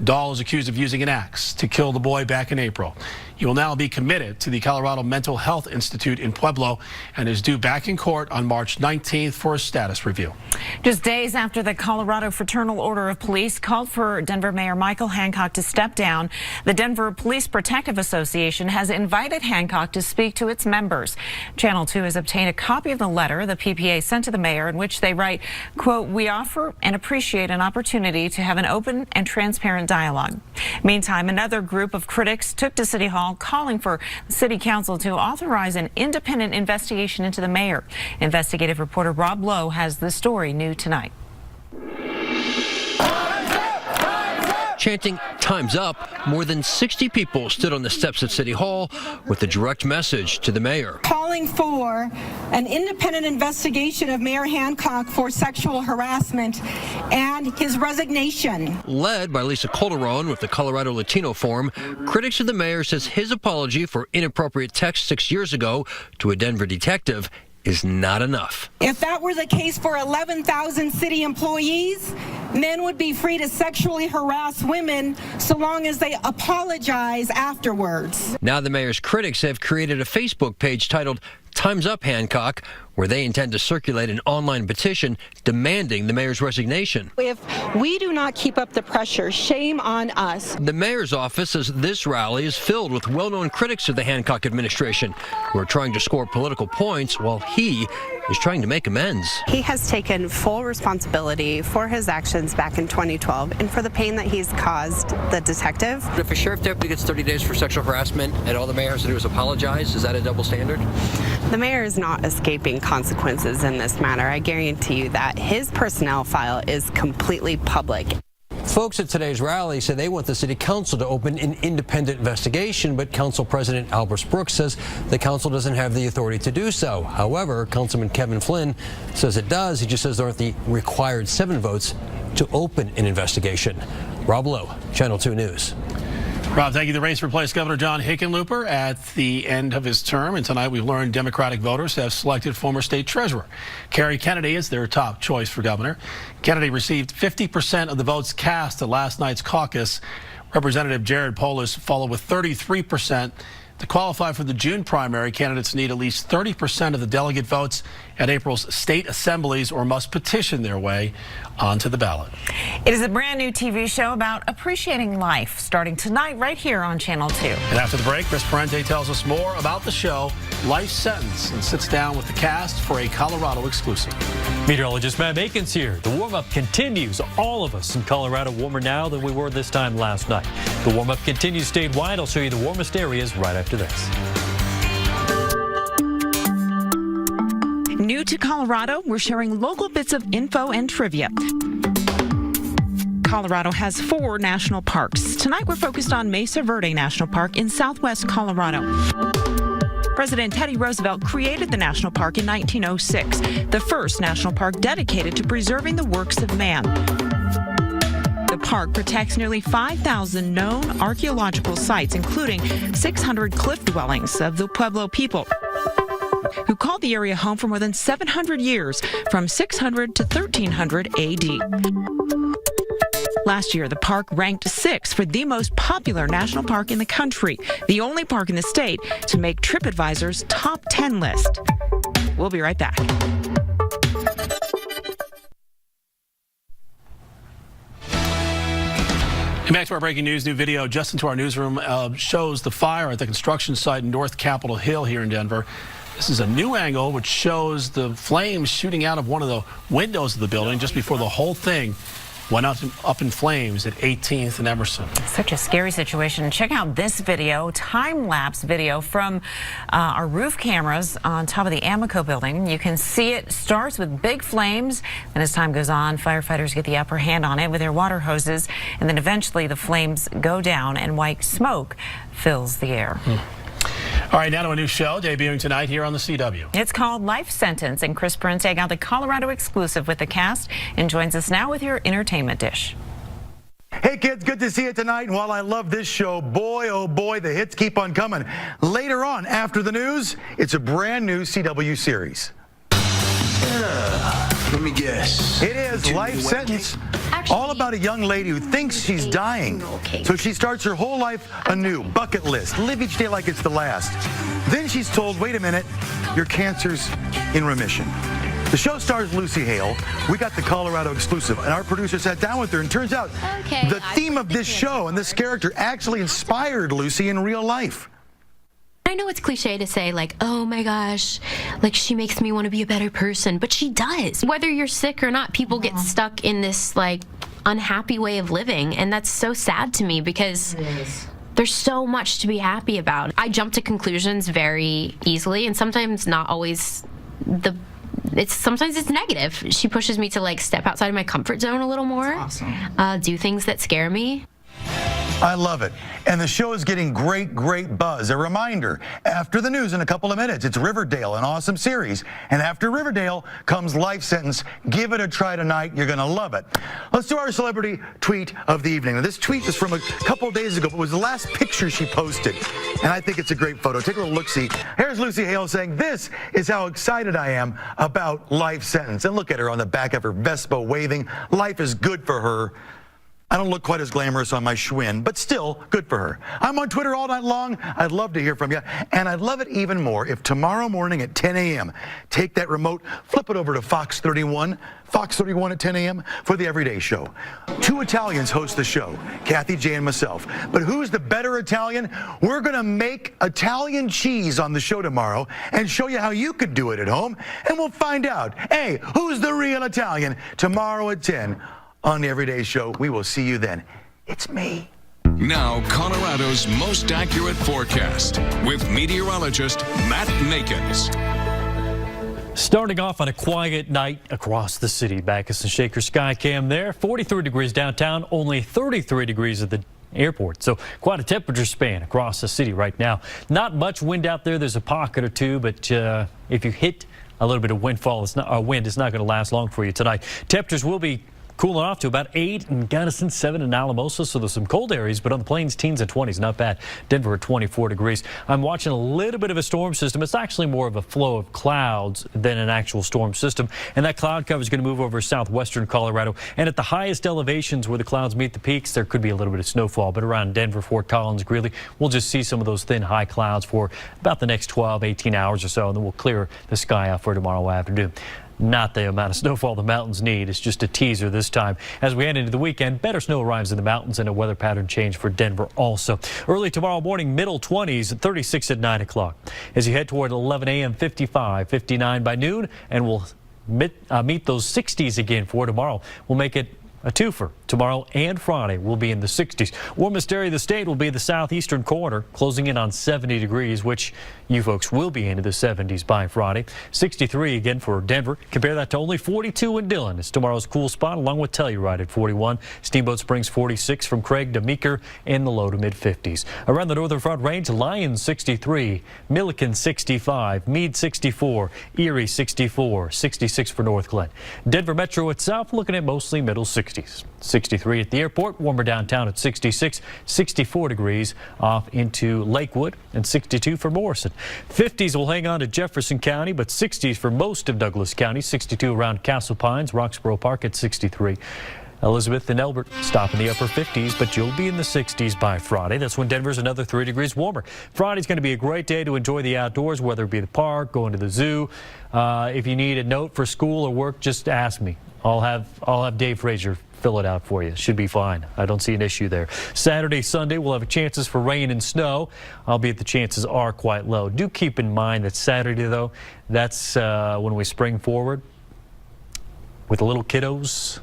Dahl is accused of using an axe to kill the boy back in April. He will now be committed to the Colorado Mental Health Institute in Pueblo and is due back in court on March 19th for a status review. Just days after the Colorado Fraternal Order of Police called for Denver Mayor Michael Hancock to step down, the Denver Police Protective Association has invited Hancock to speak to its members. Channel 2 has obtained a copy of the letter the PPA sent to the mayor in which they write, quote, "We offer and appreciate an opportunity to have an open and transparent dialogue." Meantime, another group of critics took to City Hall calling for the City Council to authorize an independent investigation into the mayor. Investigative reporter Rob Lowe has the story new tonight. Chanting "Time's Up," more than 60 people stood on the steps at City Hall with a direct message to the mayor. Calling for an independent investigation of Mayor Hancock for sexual harassment and his resignation. Led by Lisa Calderon with the Colorado Latino Forum, critics of the mayor says his apology for inappropriate text 6 years ago to a Denver detective is not enough. If that were the case for 11,000 city employees, men would be free to sexually harass women so long as they apologize afterwards. Now the mayor's critics have created a Facebook page titled "Time's Up, Hancock," where they intend to circulate an online petition demanding the mayor's resignation. If we do not keep up the pressure, shame on us. The mayor's office says this rally is filled with well-known critics of the Hancock administration who are trying to score political points while he is trying to make amends. He has taken full responsibility for his actions back in 2012 and for the pain that he's caused the detective. If a sheriff deputy gets 30 days for sexual harassment and all the mayor has to do is apologize, is that a double standard? The mayor is not escaping consequences in this matter. I guarantee you that his personnel file is completely public. Folks at today's rally say they want the city council to open an independent investigation, but council president Albert Brooks says the council doesn't have the authority to do so. However, Councilman Kevin Flynn says it does. He just says there aren't the required 7 votes to open an investigation. Rob Lowe, Channel 2 News. Rob, thank you. The race replaced Governor John Hickenlooper at the end of his term, and tonight we've learned Democratic voters have selected former state treasurer Kerry Kennedy as their top choice for governor. Kennedy received 50% of the votes cast at last night's caucus. Representative Jared Polis followed with 33%. To qualify for the June primary, candidates need at least 30% of the delegate votes at April's state assemblies or must petition their way onto the ballot. It is a brand new TV show about appreciating life, starting tonight right here on Channel 2. And after the break, Chris Parente tells us more about the show Life Sentence and sits down with the cast for a Colorado exclusive. Meteorologist Matt Macon's here. The warm-up continues. All of us in Colorado warmer now than we were this time last night. The warm-up continues statewide. I'll show you the warmest areas right after this. New to Colorado, we're sharing local bits of info and trivia. Colorado has 4 national parks. Tonight we're focused on Mesa Verde National Park in southwest Colorado. President Teddy Roosevelt created the national park in 1906, the first national park dedicated to preserving the works of man. The park protects nearly 5,000 known archaeological sites, including 600 cliff dwellings of the Pueblo people, who called the area home for more than 700 years, from 600 to 1300 AD. Last year, the park ranked 6th for the most popular national park in the country, the only park in the state to make TripAdvisor's top 10 list. We'll be right back. And back to our breaking news. New video just into our newsroom shows the fire at the construction site in North Capitol Hill here in Denver. This is a new angle which shows the flames shooting out of one of the windows of the building just before the whole thing went up in flames at 18th and Emerson. Such a scary situation. Check out this video, time-lapse video from our roof cameras on top of the Amoco building. You can see it starts with big flames, and as time goes on, firefighters get the upper hand on it with their water hoses, and then eventually the flames go down and white smoke fills the air. All right, now to a new show debuting tonight here on the CW. It's called Life Sentence, and Chris Parente got the Colorado exclusive with the cast and joins us now with your entertainment dish. Hey kids, good to see you tonight. And while I love this show, boy, oh boy, the hits keep on coming. Later on, after the news, it's a brand new CW series. Let me guess. It is Life Sentence, all about a young lady who thinks she's dying. So she starts her whole life anew, bucket list, live each day like it's the last. Then she's told, wait a minute, your cancer's in remission. The show stars Lucy Hale. We got the Colorado exclusive, and our producer sat down with her, and turns out the theme of this show and this character actually inspired Lucy in real life. I know it's cliche to say, like, oh my gosh, like she makes me want to be a better person, but she does. Whether you're sick or not, people get stuck in this, like, unhappy way of living, and that's so sad to me because there's so much to be happy about. I jump to conclusions very easily, and sometimes not always sometimes it's negative. She pushes me to, like, step outside of my comfort zone a little more, do things that scare me. I love it. And the show is getting great buzz. A reminder, after the news in a couple of minutes, it's Riverdale, an awesome series. And after Riverdale comes Life Sentence. Give it a try tonight. You're going to love it. Let's do our celebrity tweet of the evening. Now, this tweet is from a couple of days ago, but it was the last picture she posted. And I think it's a great photo. Take a little look-see. Here's Lucy Hale saying, this is how excited I am about Life Sentence. And look at her on the back of her Vespa waving. Life is good for her. I don't look quite as glamorous on my Schwinn, but still good for her. I'm on Twitter all night long. I'd love to hear from you. And I'd love it even more if tomorrow morning at 10 a.m., take that remote, flip it over to Fox 31 at 10 a.m. for the Everyday Show. 2 Italians host the show, Kathy J and myself. But who's the better Italian? We're going to make Italian cheese on the show tomorrow and show you how you could do it at home. And we'll find out, hey, who's the real Italian tomorrow at 10 on the Everyday Show. We will see you then. It's me. Now, Colorado's most accurate forecast with meteorologist Matt Makins. Starting off on a quiet night across the city. Backus and Shaker sky cam there. 43 degrees downtown, only 33 degrees at the airport. So quite a temperature span across the city right now. Not much wind out there. There's a pocket or two, but if you hit a little bit of wind, it's not going to last long for you tonight. Temperatures will be Cooling off to about 8 in Gunnison, 7 in Alamosa, so there's some cold areas, but on the plains, teens and 20s, not bad. Denver at 24 degrees. I'm watching a little bit of a storm system. It's actually more of a flow of clouds than an actual storm system, and that cloud cover is going to move over southwestern Colorado. And at the highest elevations where the clouds meet the peaks, there could be a little bit of snowfall, but around Denver, Fort Collins, Greeley, we'll just see some of those thin high clouds for about the next 12, 18 hours or so, and then we'll clear the sky out for tomorrow afternoon. Not the amount of snowfall the mountains need. It's just a teaser this time. As we head into the weekend, better snow arrives in the mountains and a weather pattern change for Denver also. Early tomorrow morning, middle 20s, 36 at 9 o'clock. As you head toward 11 a.m., 55, 59 by noon, and we'll meet those 60s again for tomorrow. We'll make it a twofer. Tomorrow and Friday will be in the 60s. Warmest area of the state will be the southeastern corner, closing in on 70 degrees, which you folks will be into the 70s by Friday. 63 again for Denver. Compare that to only 42 in Dillon. It's tomorrow's cool spot, along with Telluride at 41. Steamboat Springs 46 from Craig to Meeker in the low to mid 50s. Around the northern front range, Lyons 63, Milliken 65, Meade 64, Erie 64, 66 for North Glen. Denver Metro itself looking at mostly middle 60s. 63 at the airport, warmer downtown at 66, 64 degrees off into Lakewood, and 62 for Morrison. 50s will hang on to Jefferson County, but 60s for most of Douglas County, 62 around Castle Pines, Roxborough Park at 63. Elizabeth and Elbert stop in the upper 50s, but you'll be in the 60s by Friday. That's when Denver's another 3 degrees warmer. Friday's going to be a great day to enjoy the outdoors, whether it be the park, going to the zoo. If you need a note for school or work, just ask me. I'll have Dave Frazier fill it out for you. Should be fine. I don't see an issue there. Saturday, Sunday, we'll have chances for rain and snow, albeit the chances are quite low. Do keep in mind that Saturday, though, that's when we spring forward with the little kiddos.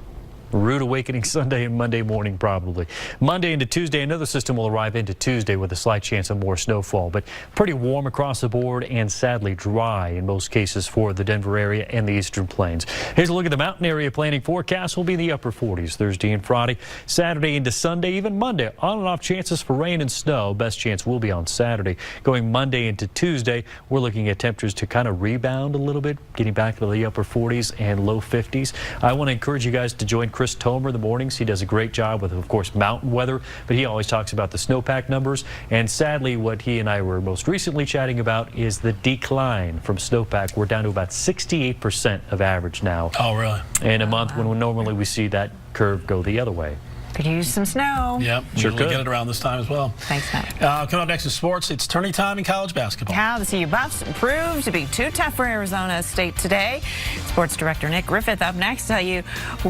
Rude awakening Sunday and Monday morning probably. Monday into Tuesday, another system will arrive into Tuesday with a slight chance of more snowfall, but pretty warm across the board and sadly dry in most cases for the Denver area and the eastern plains. Here's a look at the mountain area planning forecast. Will be in the upper 40s Thursday and Friday. Saturday into Sunday, even Monday, on and off chances for rain and snow. Best chance will be on Saturday. Going Monday into Tuesday, we're looking at temperatures to kind of rebound a little bit, getting back to the upper 40s and low 50s. I want to encourage you guys to join Chris Tomer in the mornings. He does a great job with, of course, mountain weather, but he always talks about the snowpack numbers. And sadly, what he and I were most recently chatting about is the decline from snowpack. We're down to about 68% of average now. Oh, really? In a month when normally we see that curve go the other way. Could use some snow. Yep, sure usually could. Get it around this time as well. Thanks, Matt. Coming up next is sports. It's tourney time in college basketball. How the CU Buffs proved to be too tough for Arizona State today. Sports director Nick Griffith up next to tell you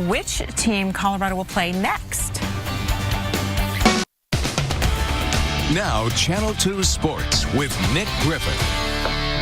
which team Colorado will play next. Now, Channel 2 Sports with Nick Griffith.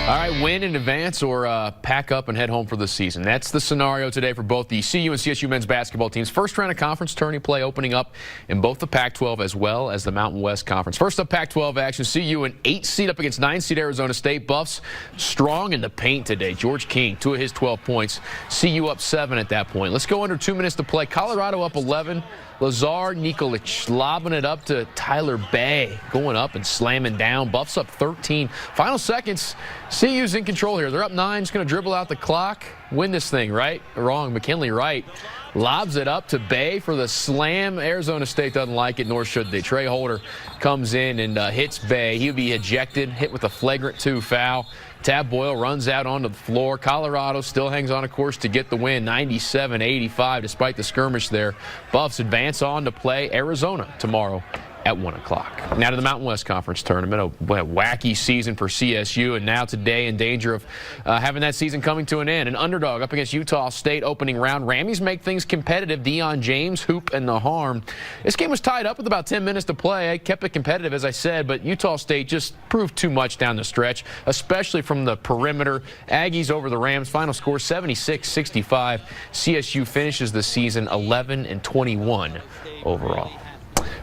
All right, win in advance or pack up and head home for the season. That's the scenario today for both the CU and CSU men's basketball teams. First round of conference tourney play opening up in both the Pac-12 as well as the Mountain West Conference. First up, Pac-12 action. CU an 8 seed up against 9 seed Arizona State. Buffs strong in the paint today. George King, 2 of his 12 points. CU up 7 at that point. Let's go under 2 minutes to play. Colorado up 11. Lazar Nikolic lobbing it up to Tyler Bay, going up and slamming down. Buffs up 13. Final seconds. CU's in control here. They're up 9. Just going to dribble out the clock. Win this thing, right? Wrong. McKinley Wright lobs it up to Bay for the slam. Arizona State doesn't like it, nor should they. Trey Holder comes in and hits Bay. He'll be ejected, hit with a flagrant 2 foul. Tab Boyle runs out onto the floor. Colorado still hangs on a course to get the win, 97-85, despite the skirmish there. Buffs advance on to play Arizona tomorrow at 1 o'clock. Now to the Mountain West Conference Tournament, a wacky season for CSU, and now today in danger of having that season coming to an end. An underdog up against Utah State opening round. Rammies make things competitive. Deion James, hoop, and the harm. This game was tied up with about 10 minutes to play. I kept it competitive, as I said, but Utah State just proved too much down the stretch, especially from the perimeter. Aggies over the Rams. Final score 76-65. CSU finishes the season 11-21 overall.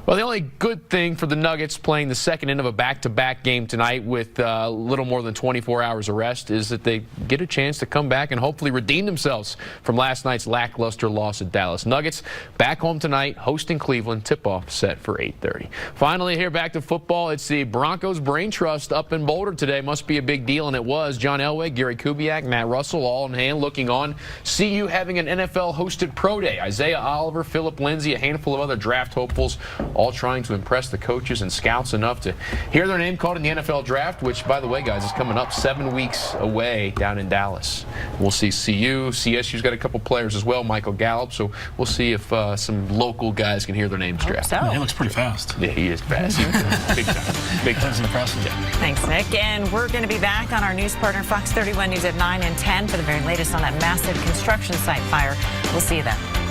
Well, the only good thing for the Nuggets playing the second end of a back-to-back game tonight with a little more than 24 hours of rest is that they get a chance to come back and hopefully redeem themselves from last night's lackluster loss at Dallas. Nuggets back home tonight, hosting Cleveland. Tip-off set for 8:30. Finally, here back to football. It's the Broncos Brain Trust up in Boulder today. Must be a big deal, and it was. John Elway, Gary Kubiak, Matt Russell, all in hand looking on. CU having an NFL-hosted pro day. Isaiah Oliver, Philip Lindsay, a handful of other draft hopefuls, all trying to impress the coaches and scouts enough to hear their name called in the NFL draft, which, by the way, guys, is coming up 7 weeks away down in Dallas. We'll see CU. CSU's got a couple players as well, Michael Gallup, so we'll see if some local guys can hear their names drafted. He looks pretty fast. Yeah, he is fast. Big time. Big time. That's impressive. Yeah. Thanks, Nick. And we're going to be back on our news partner, Fox 31 News at 9 and 10 for the very latest on that massive construction site fire. We'll see you then.